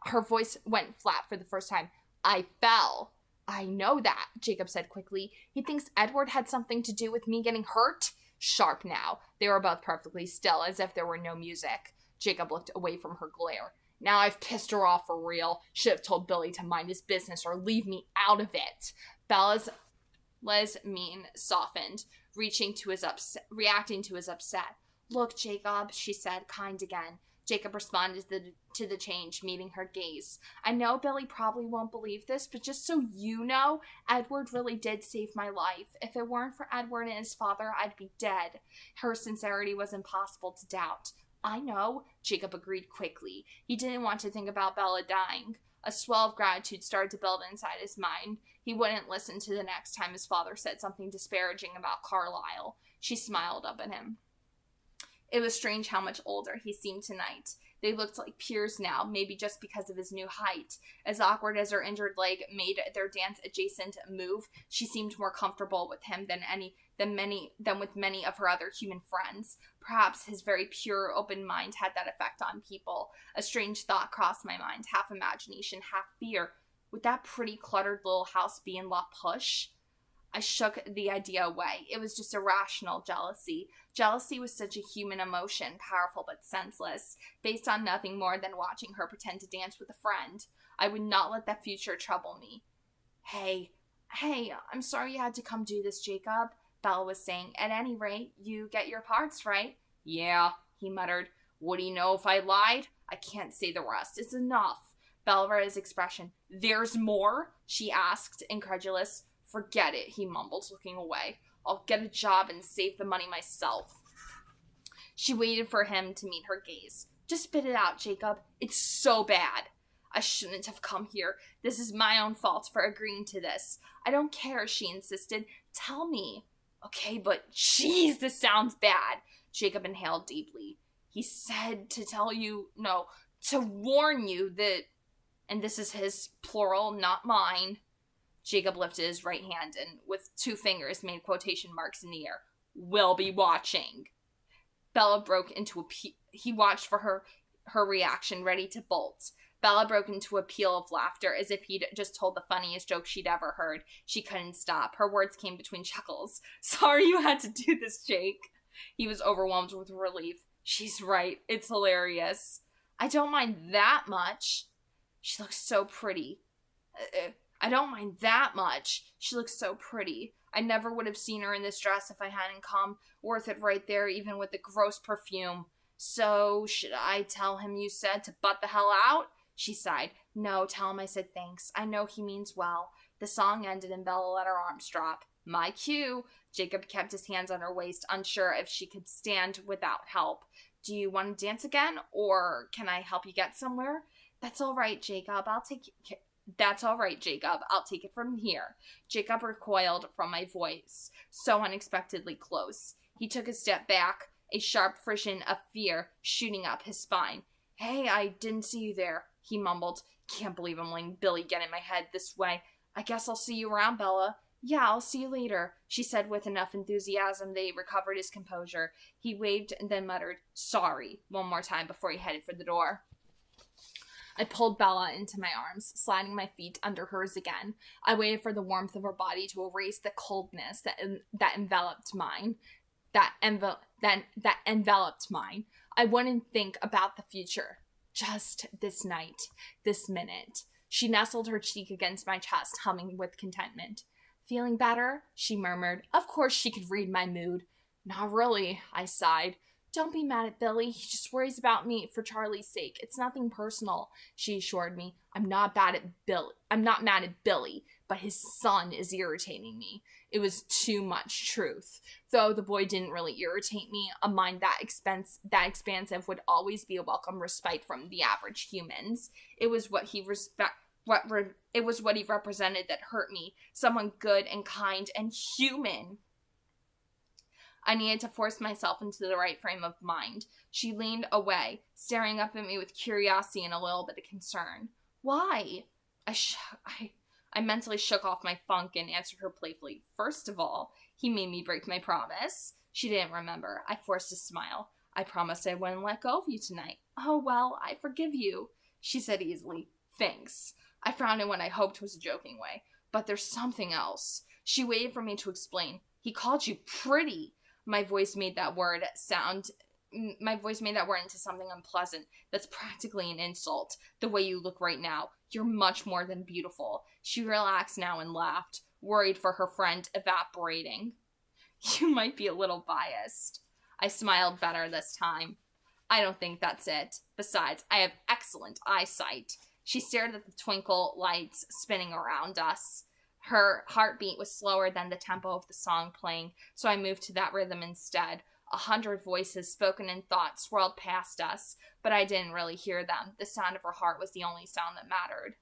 Speaker 1: Her voice went flat for the first time. I fell. I know that, Jacob said quickly. He thinks Edward had something to do with me getting hurt? Sharp now. They were both perfectly still, as if there were no music. Jacob looked away from her glare. Now I've pissed her off for real. Should have told Billy to mind his business or leave me out of it. Bella's mien softened, reacting to his upset. Look, Jacob, she said, kind again. Jacob responded to the change, meeting her gaze. I know Billy probably won't believe this, but just so you know, Edward really did save my life. If it weren't for Edward and his father, I'd be dead. Her sincerity was impossible to doubt. I know, Jacob agreed quickly. He didn't want to think about Bella dying. A swell of gratitude started to build inside his mind. He wouldn't listen to the next time his father said something disparaging about Carlisle. She smiled up at him. It was strange how much older he seemed tonight. They looked like peers now, maybe just because of his new height. As awkward as her injured leg made their dance-adjacent move, she seemed more comfortable with him than with many of her other human friends. Perhaps his very pure, open mind had that effect on people. A strange thought crossed my mind, half imagination, half fear. Would that pretty, cluttered little house be in La Push? I shook the idea away. It was just irrational jealousy. Jealousy was such a human emotion, powerful but senseless, based on nothing more than watching her pretend to dance with a friend. I would not let that future trouble me. Hey, I'm sorry you had to come do this, Jacob, Bella was saying. At any rate, you get your parts, right? Yeah, he muttered. Would he know if I lied? I can't say the rest. It's enough. Bella read his expression. There's more? She asked, incredulous. Forget it, he mumbled, looking away. I'll get a job and save the money myself. She waited for him to meet her gaze. Just spit it out, Jacob. It's so bad. I shouldn't have come here. This is my own fault for agreeing to this. I don't care, she insisted. Tell me. Okay, but jeez, this sounds bad. Jacob inhaled deeply. He said to tell you, no, to warn you that, and this is his plural, not mine. Jacob lifted his right hand and, with 2 fingers, made quotation marks in the air. Will be watching. Bella broke into he watched for her reaction, ready to bolt. Bella broke into a peal of laughter, as if he'd just told the funniest joke she'd ever heard. She couldn't stop. Her words came between chuckles. Sorry you had to do this, Jake. He was overwhelmed with relief. She's right. It's hilarious. I don't mind that much. She looks so pretty. I don't mind that much. She looks so pretty. I never would have seen her in this dress if I hadn't come. Worth it right there, even with the gross perfume. So, should I tell him you said to butt the hell out? She sighed. No, tell him I said thanks. I know he means well. The song ended and Bella let her arms drop. My cue. Jacob kept his hands on her waist, unsure if she could stand without help. Do you want to dance again? Or can I help you get somewhere? That's all right, Jacob. That's all right, Jacob. I'll take it from here. Jacob recoiled from my voice, so unexpectedly close. He took a step back, a sharp frisson of fear shooting up his spine. Hey, I didn't see you there, he mumbled. Can't believe I'm letting Billy get in my head this way. I guess I'll see you around, Bella. Yeah, I'll see you later, she said with enough enthusiasm that he recovered his composure. He waved and then muttered, sorry, one more time before he headed for the door. I pulled Bella into my arms, sliding my feet under hers again. I waited for the warmth of her body to erase the coldness that enveloped mine. That enveloped mine. I wouldn't think about the future. Just this night, this minute. She nestled her cheek against my chest, humming with contentment. Feeling better? She murmured. Of course she could read my mood. Not really, I sighed. Don't be mad at Billy. He just worries about me for Charlie's sake. It's nothing personal, she assured me. I'm not mad at Billy, but his son is irritating me. It was too much truth. Though the boy didn't really irritate me, a mind that expansive would always be a welcome respite from the average humans. It was what he represented that hurt me. Someone good and kind and human. I needed to force myself into the right frame of mind. She leaned away, staring up at me with curiosity and a little bit of concern. Why? I mentally shook off my funk and answered her playfully. First of all, he made me break my promise. She didn't remember. I forced a smile. I promised I wouldn't let go of you tonight. Oh, well, I forgive you. She said easily, "Thanks." I frowned in what I hoped was a joking way. "But there's something else." She waited for me to explain. "He called you pretty." My voice made that word into something unpleasant. "That's practically an insult. The way you look right now. You're much more than beautiful." She relaxed now and laughed, worried for her friend evaporating. "You might be a little biased." I smiled better this time. "I don't think that's it. Besides, I have excellent eyesight." She stared at the twinkle lights spinning around us. Her heartbeat was slower than the tempo of the song playing, so I moved to that rhythm instead. 100 voices spoken in thought swirled past us, but I didn't really hear them. The sound of her heart was the only sound that mattered.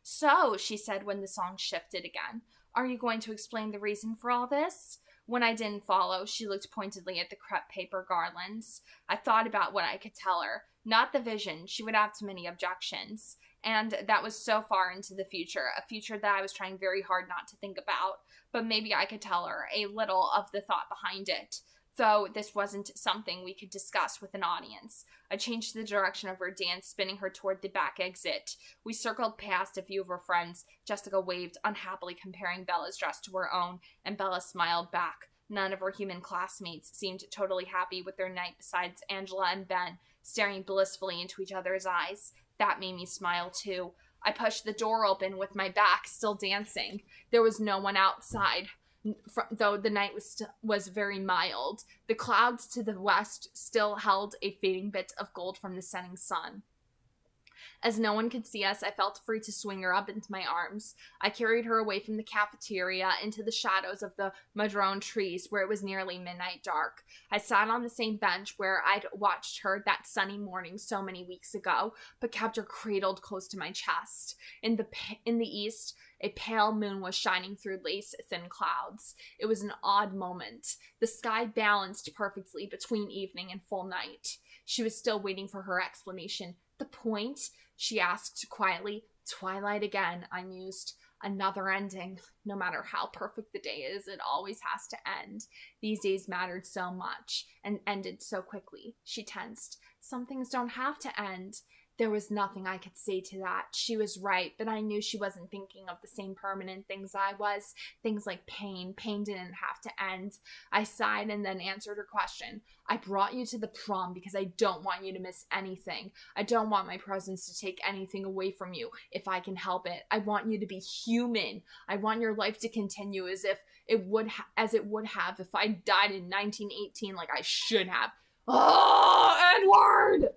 Speaker 1: "So," she said when the song shifted again, "are you going to explain the reason for all this?" When I didn't follow, she looked pointedly at the crepe paper garlands. I thought about what I could tell her. Not the vision. She would have too many objections. And that was so far into the future, a future that I was trying very hard not to think about. But maybe I could tell her a little of the thought behind it, though this wasn't something we could discuss with an audience. I changed the direction of her dance, spinning her toward the back exit. We circled past a few of her friends. Jessica waved, unhappily comparing Bella's dress to her own, and Bella smiled back. None of her human classmates seemed totally happy with their night besides Angela and Ben, staring blissfully into each other's eyes. That made me smile too. I pushed the door open with my back still dancing. There was no one outside, though the night was very mild. The clouds to the west still held a fading bit of gold from the setting sun. As no one could see us, I felt free to swing her up into my arms. I carried her away from the cafeteria into the shadows of the madrone trees where it was nearly midnight dark. I sat on the same bench where I'd watched her that sunny morning so many weeks ago, but kept her cradled close to my chest. In the east, a pale moon was shining through lace-thin clouds. It was an odd moment. The sky balanced perfectly between evening and full night. She was still waiting for her explanation. "The point?" she asked quietly. "Twilight again," I mused. "Another ending. No matter how perfect the day is, it always has to end." These days mattered so much, and ended so quickly. She tensed. "Some things don't have to end." There was nothing I could say to that. She was right, but I knew she wasn't thinking of the same permanent things I was. Things like pain. Pain didn't have to end. I sighed and then answered her question. "I brought you to the prom because I don't want you to miss anything. I don't want my presence to take anything away from you if I can help it. I want you to be human. I want your life to continue as it would have if I died in 1918 like I should have." Oh, Edward!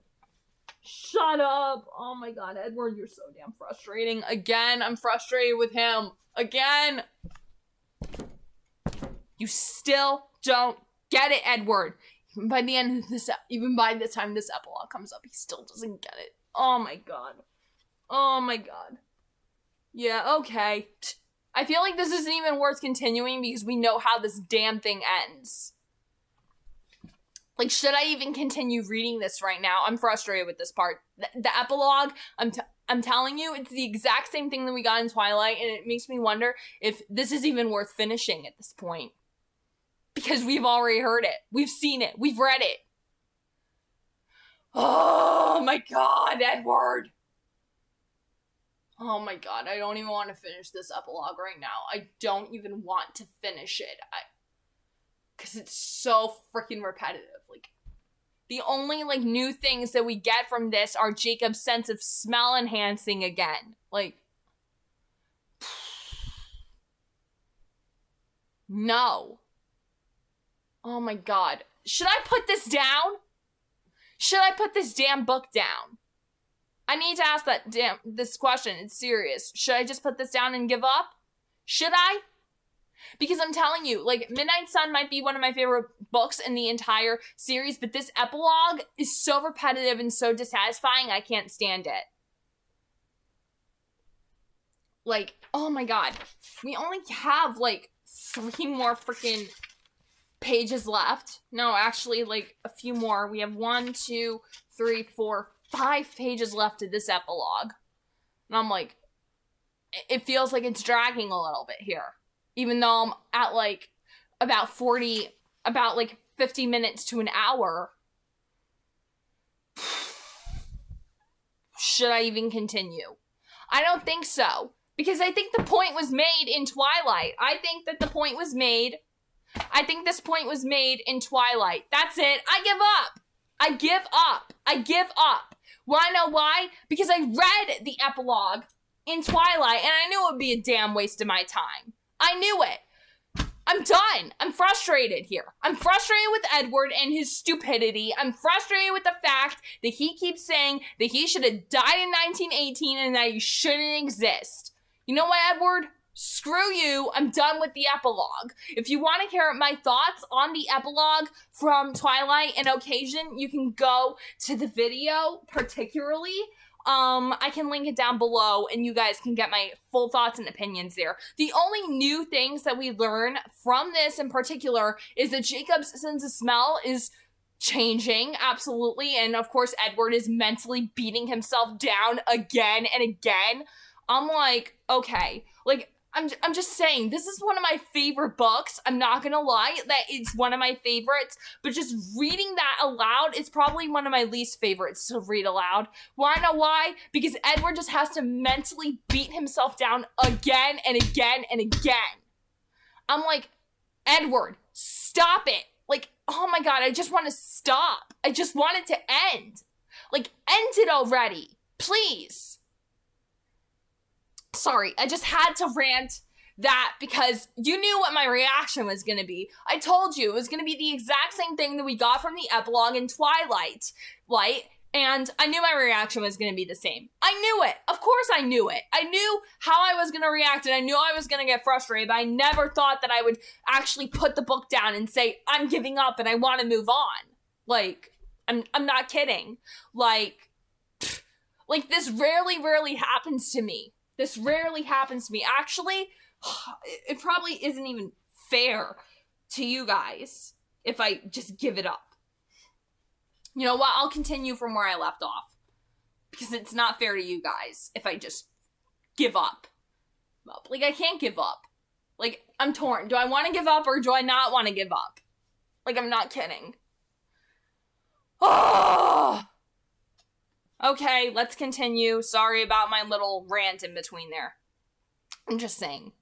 Speaker 1: Shut up. Oh my god, Edward, you're so damn frustrating. Again, I'm frustrated with him. Again. You still don't get it, Edward. Even by the time this epilogue comes up, he still doesn't get it. Oh my god. Oh my god. Yeah, okay. I feel like this isn't even worth continuing because we know how this damn thing ends. Like, should I even continue reading this right now? I'm frustrated with this part. The epilogue, I'm telling you, it's the exact same thing that we got in Twilight, and it makes me wonder if this is even worth finishing at this point. Because we've already heard it. We've seen it. We've read it. Oh my god, Edward! Oh my god, I don't even want to finish this epilogue right now. I don't even want to finish it. Because it's so freaking repetitive. Like, the only, like, new things that we get from this are Jacob's sense of smell enhancing again. Like, no. Oh my god. Should I put this down? Should I put this damn book down? I need to ask this question. It's serious. Should I just put this down and give up? Should I? Because I'm telling you, like, Midnight Sun might be one of my favorite books in the entire series, but this epilogue is so repetitive and so dissatisfying, I can't stand it. Like, oh my god. We only have, like, 3 more freaking pages left. No, actually, like, a few more. We have 1, 2, 3, 4, 5 pages left of this epilogue. And I'm like, it feels like it's dragging a little bit here. Even though I'm at, like, about 50 minutes to an hour. should I even continue? I don't think so. Because I think the point was made in Twilight. I think this point was made in Twilight. That's it. I give up. Wanna know why? Because I read the epilogue in Twilight, and I knew it would be a damn waste of my time. I knew it. I'm done. I'm frustrated here. I'm frustrated with Edward and his stupidity. I'm frustrated with the fact that he keeps saying that he should have died in 1918 and that he shouldn't exist. You know what, Edward? Screw you. I'm done with the epilogue. If you want to hear my thoughts on the epilogue from Twilight and Occasion, you can go to the video, particularly. I can link it down below and you guys can get my full thoughts and opinions there. The only new things that we learn from this in particular is that Jacob's sense of smell is changing, absolutely, and of course Edward is mentally beating himself down again and again. I'm like, okay, like, I'm just saying, this is one of my favorite books. I'm not gonna lie that it's one of my favorites, but just reading that aloud is probably one of my least favorites to read aloud. Wanna know why? Because Edward just has to mentally beat himself down again and again and again. I'm like, Edward, stop it. Like, oh my God, I just want to stop. I just want it to end. Like, end it already, please. Sorry, I just had to rant that because you knew what my reaction was going to be. I told you it was going to be the exact same thing that we got from the epilogue in Twilight, and I knew my reaction was going to be the same. I knew it. Of course I knew it. I knew how I was going to react, and I knew I was going to get frustrated, but I never thought that I would actually put the book down and say, I'm giving up and I want to move on. Like, I'm not kidding. Like this rarely happens to me. This rarely happens to me. Actually, it probably isn't even fair to you guys if I just give it up. You know what? I'll continue from where I left off. Because it's not fair to you guys if I just give up. Like, I can't give up. Like, I'm torn. Do I want to give up or do I not want to give up? Like, I'm not kidding. Oh! Okay, let's continue. Sorry about my little rant in between there. I'm just saying.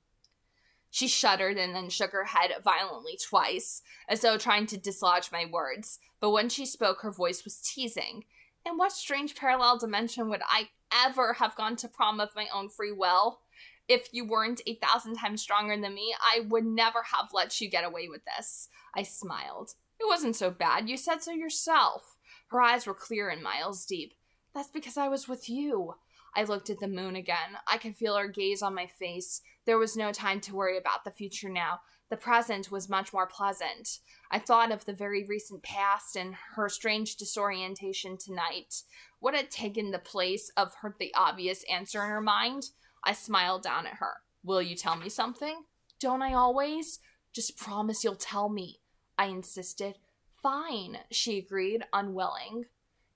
Speaker 1: She shuddered and then shook her head violently twice, as though trying to dislodge my words. But when she spoke, her voice was teasing. In what strange parallel dimension would I ever have gone to prom of my own free will? If you weren't 8,000 times stronger than me, I would never have let you get away with this. I smiled. It wasn't so bad. You said so yourself. Her eyes were clear and miles deep. That's because I was with you. I looked at the moon again. I could feel her gaze on my face. There was no time to worry about the future now. The present was much more pleasant. I thought of the very recent past and her strange disorientation tonight. What had taken the place of the obvious answer in her mind? I smiled down at her. Will you tell me something? Don't I always? Just promise you'll tell me, I insisted. Fine, she agreed, unwilling.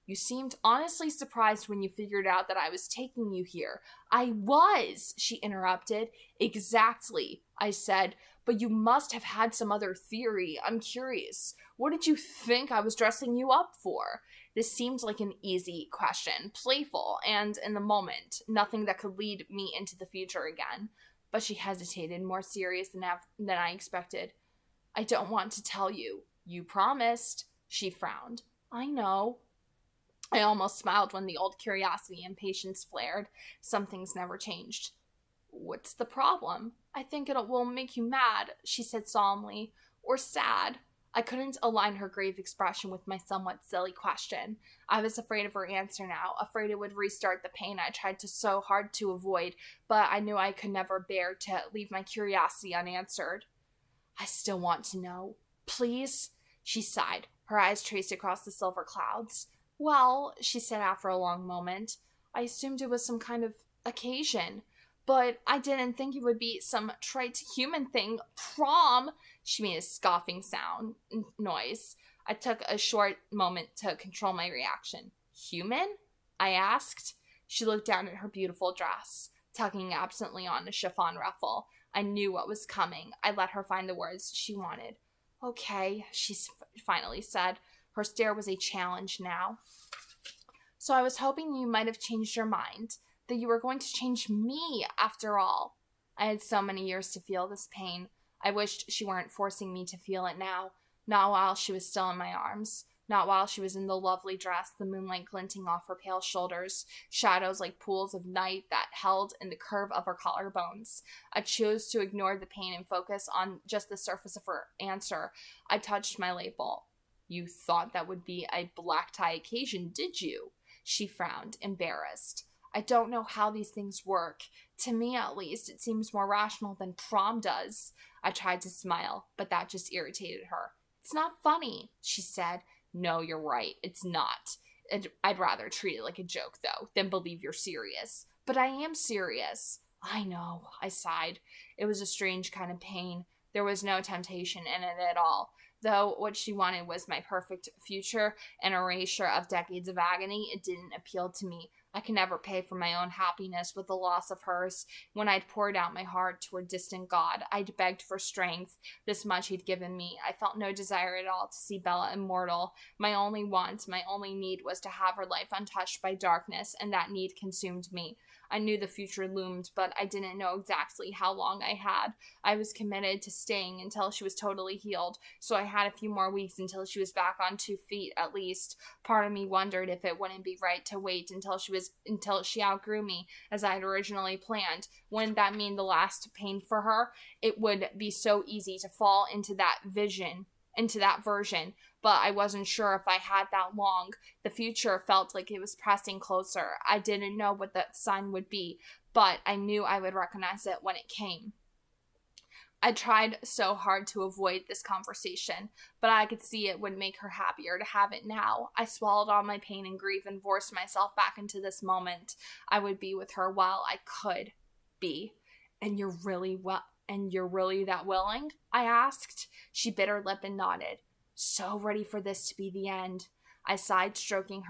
Speaker 1: You seemed honestly surprised when you figured out that I was taking you here. I was, she interrupted. Exactly, I said, but you must have had some other theory. I'm curious. What did you think I was dressing you up for? This seemed like an easy question, playful, and in the moment, nothing that could lead me into the future again. But she hesitated, more serious than I expected. I don't want to tell you. You promised, she frowned. I know. I almost smiled when the old curiosity and patience flared. Some things never changed. What's the problem? I think it will make you mad, she said solemnly. Or sad. I couldn't align her grave expression with my somewhat silly question. I was afraid of her answer now, afraid it would restart the pain I tried so hard to avoid, but I knew I could never bear to leave my curiosity unanswered. I still want to know. Please? She sighed. Her eyes traced across the silver clouds. Well, she said after a long moment, I assumed it was some kind of occasion, but I didn't think it would be some trite human thing. Prom! She made a scoffing noise. I took a short moment to control my reaction. Human? I asked. She looked down at her beautiful dress, tugging absently on a chiffon ruffle. I knew what was coming. I let her find the words she wanted. Okay, she finally said. Her stare was a challenge now. So I was hoping you might have changed your mind, that you were going to change me after all. I had so many years to feel this pain. I wished she weren't forcing me to feel it now, not while she was still in my arms, not while she was in the lovely dress, the moonlight glinting off her pale shoulders, shadows like pools of night that held in the curve of her collarbones. I chose to ignore the pain and focus on just the surface of her answer. I touched my label. You thought that would be a black tie occasion, did you? She frowned, embarrassed. I don't know how these things work. To me, at least, it seems more rational than prom does. I tried to smile, but that just irritated her. It's not funny, she said. No, you're right. It's not. I'd rather treat it like a joke, though, than believe you're serious. But I am serious. I know, I sighed. It was a strange kind of pain. There was no temptation in it at all. Though what she wanted was my perfect future, an erasure of decades of agony, it didn't appeal to me. I could never pay for my own happiness with the loss of hers. When I'd poured out my heart to a distant god, I'd begged for strength. This much he'd given me. I felt no desire at all to see Bella immortal. My only want, my only need was to have her life untouched by darkness, and that need consumed me. I knew the future loomed, but I didn't know exactly how long I had. I was committed to staying until she was totally healed, so I had a few more weeks until she was back on 2 feet at least. Part of me wondered if it wouldn't be right to wait until she outgrew me, as I had originally planned. Wouldn't that mean the last pain for her? It would be so easy to fall into that version, but I wasn't sure if I had that long. The future felt like it was pressing closer. I didn't know what that sign would be, but I knew I would recognize it when it came. I tried so hard to avoid this conversation, but I could see it would make her happier to have it now. I swallowed all my pain and grief and forced myself back into this moment. I would be with her while I could be. And you're really that willing? I asked. She bit her lip and nodded. So ready for this to be the end. I sighed, stroking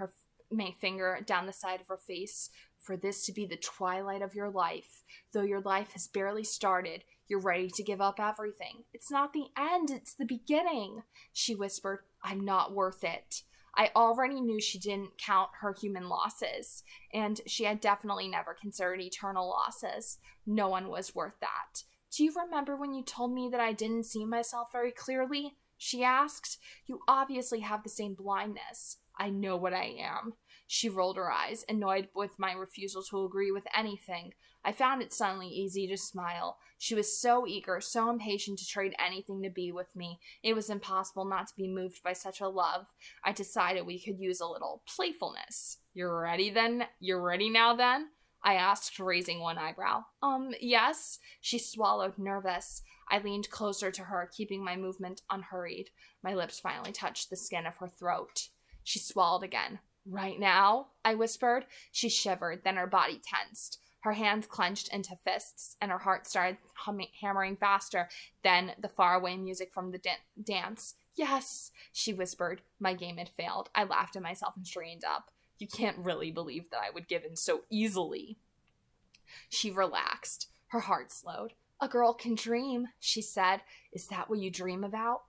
Speaker 1: my finger down the side of her face. For this to be the twilight of your life. Though your life has barely started, you're ready to give up everything. It's not the end, it's the beginning. She whispered, I'm not worth it. I already knew she didn't count her human losses, and she had definitely never considered eternal losses. No one was worth that. Do you remember when you told me that I didn't see myself very clearly? She asked. You obviously have the same blindness. I know what I am. She rolled her eyes, annoyed with my refusal to agree with anything. I found it suddenly easy to smile. She was so eager, so impatient to trade anything to be with me. It was impossible not to be moved by such a love. I decided we could use a little playfulness. You're ready then? You're ready now then? I asked, raising one eyebrow. Yes. She swallowed, nervous. I leaned closer to her, keeping my movement unhurried. My lips finally touched the skin of her throat. She swallowed again. Right now? I whispered. She shivered, then her body tensed. Her hands clenched into fists, and her heart started hammering faster than the faraway music from the dance. Yes, she whispered. My game had failed. I laughed at myself and straightened up. You can't really believe that I would give in so easily. She relaxed. Her heart slowed. A girl can dream, she said. Is that what you dream about?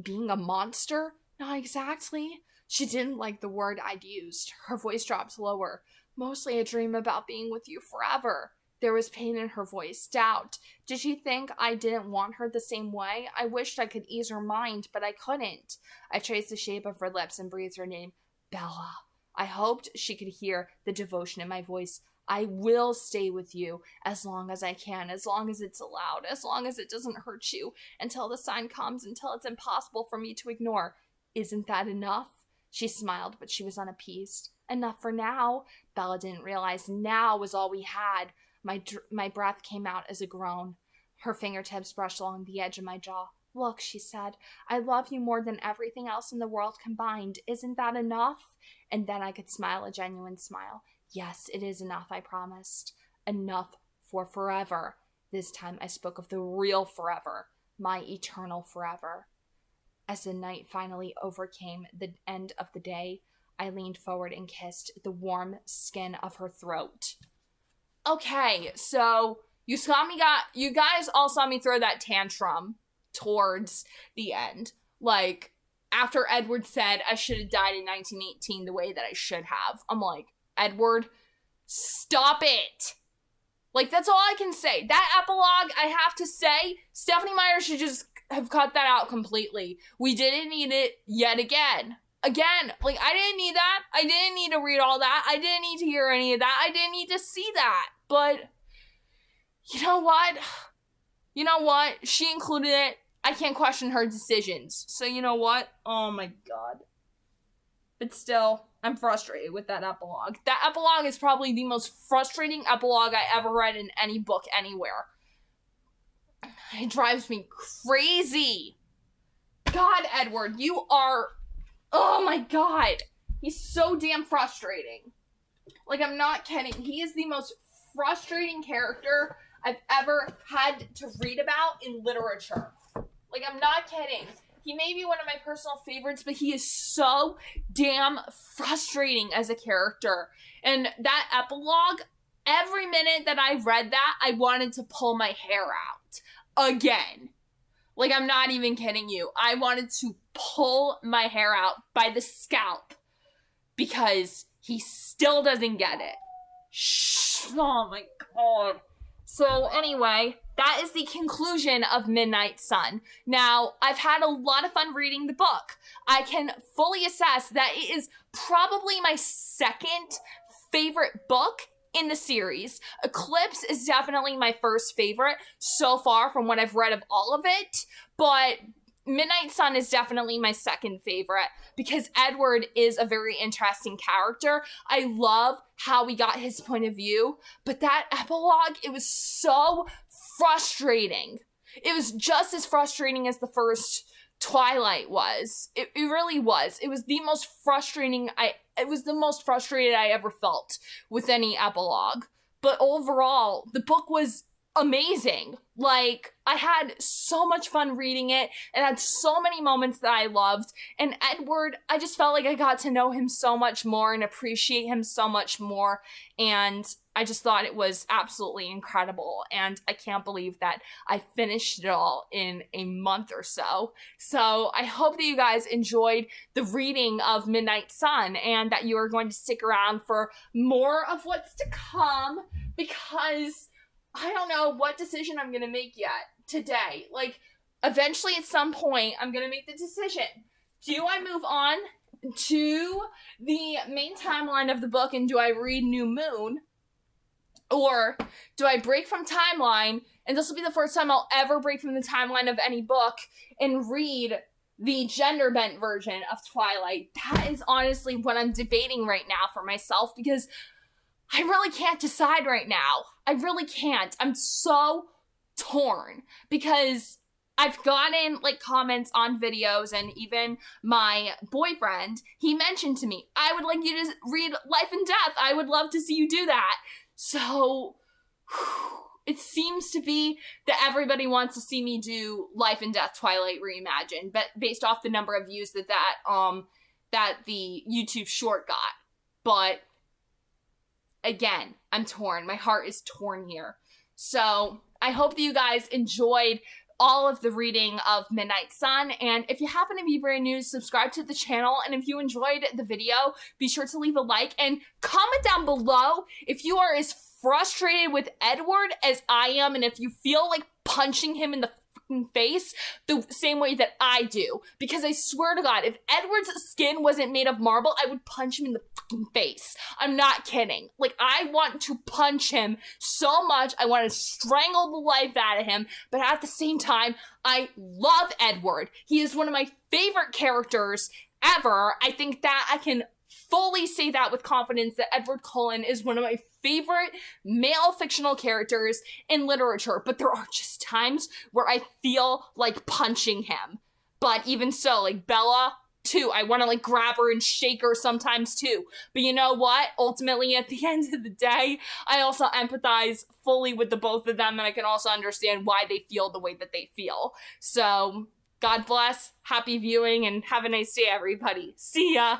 Speaker 1: Being a monster? Not exactly. She didn't like the word I'd used. Her voice dropped lower. Mostly I dream about being with you forever. There was pain in her voice, doubt. Did she think I didn't want her the same way? I wished I could ease her mind, but I couldn't. I traced the shape of her lips and breathed her name, Bella. I hoped she could hear the devotion in my voice. I will stay with you as long as I can, as long as it's allowed, as long as it doesn't hurt you, until the sign comes, until it's impossible for me to ignore. Isn't that enough? She smiled, but she was unappeased. Enough for now. Bella didn't realize now was all we had. My breath came out as a groan. Her fingertips brushed along the edge of my jaw. Look, she said, I love you more than everything else in the world combined. Isn't that enough? And then I could smile a genuine smile. Yes, it is enough, I promised. Enough for forever. This time I spoke of the real forever, my eternal forever. As the night finally overcame the end of the day, I leaned forward and kissed the warm skin of her throat. Okay, so you guys all saw me throw that tantrum towards the end. Like, after Edward said I should have died in 1918 the way that I should have. I'm like, Edward, stop it. Like, that's all I can say. That epilogue, I have to say, Stephenie Meyer should just have cut that out completely. We didn't need it yet again. Again, like, I didn't need that. I didn't need to read all that. I didn't need to hear any of that. I didn't need to see that. But, you know what? You know what? She included it. I can't question her decisions. So, you know what? Oh my god. But still, I'm frustrated with that epilogue. That epilogue is probably the most frustrating epilogue I ever read in any book anywhere. It drives me crazy. God, Edward, you are... Oh my god. He's so damn frustrating. Like, I'm not kidding. He is the most frustrating character I've ever had to read about in literature. Like, I'm not kidding. He may be one of my personal favorites, but he is so damn frustrating as a character. And that epilogue, every minute that I read that, I wanted to pull my hair out. Again. Like, I'm not even kidding you. I wanted to pull my hair out by the scalp because he still doesn't get it. Shh. Oh my god. So anyway, that is the conclusion of Midnight Sun. Now, I've had a lot of fun reading the book. I can fully assess that it is probably my second favorite book in the series. Eclipse is definitely my first favorite so far from what I've read of all of it, but Midnight Sun is definitely my second favorite because Edward is a very interesting character. I love how we got his point of view, but that epilogue, it was so frustrating. It was just as frustrating as the first Twilight was. It really was. It was the most frustrating I ever felt with any epilogue. But overall, the book was amazing. Like, I had so much fun reading it and had so many moments that I loved. And Edward, I just felt like I got to know him so much more and appreciate him so much more. And I just thought it was absolutely incredible. And I can't believe that I finished it all in a month or so. So I hope that you guys enjoyed the reading of Midnight Sun and that you are going to stick around for more of what's to come, because I don't know what decision I'm going to make yet today. Like, eventually at some point, I'm going to make the decision. Do I move on to the main timeline of the book and do I read New Moon? Or do I break from timeline, and this will be the first time I'll ever break from the timeline of any book, and read the gender-bent version of Twilight? That is honestly what I'm debating right now for myself, because I really can't decide right now. I really can't. I'm so torn because I've gotten like comments on videos, and even my boyfriend, he mentioned to me, I would like you to read Life and Death. I would love to see you do that. So it seems to be that everybody wants to see me do Life and Death Twilight Reimagined, but based off the number of views that the YouTube short got. But again, I'm torn. My heart is torn here. So I hope that you guys enjoyed all of the reading of Midnight Sun, and if you happen to be brand new, subscribe to the channel, and if you enjoyed the video, be sure to leave a like and comment down below if you are as frustrated with Edward as I am, and if you feel like punching him in the face the same way that I do, because I swear to God, if Edward's skin wasn't made of marble, I would punch him in the face. I'm not kidding. Like, I want to punch him so much. I want to strangle the life out of him, but at the same time, I love Edward. He is one of my favorite characters ever. I think that I can fully say that with confidence, that Edward Cullen is one of my favorite male fictional characters in literature, but there are just times where I feel like punching him. But even so, like Bella too, I want to like grab her and shake her sometimes too. But you know what? Ultimately, at the end of the day, I also empathize fully with the both of them, and I can also understand why they feel the way that they feel. So, God bless, happy viewing, and have a nice day, everybody. See ya!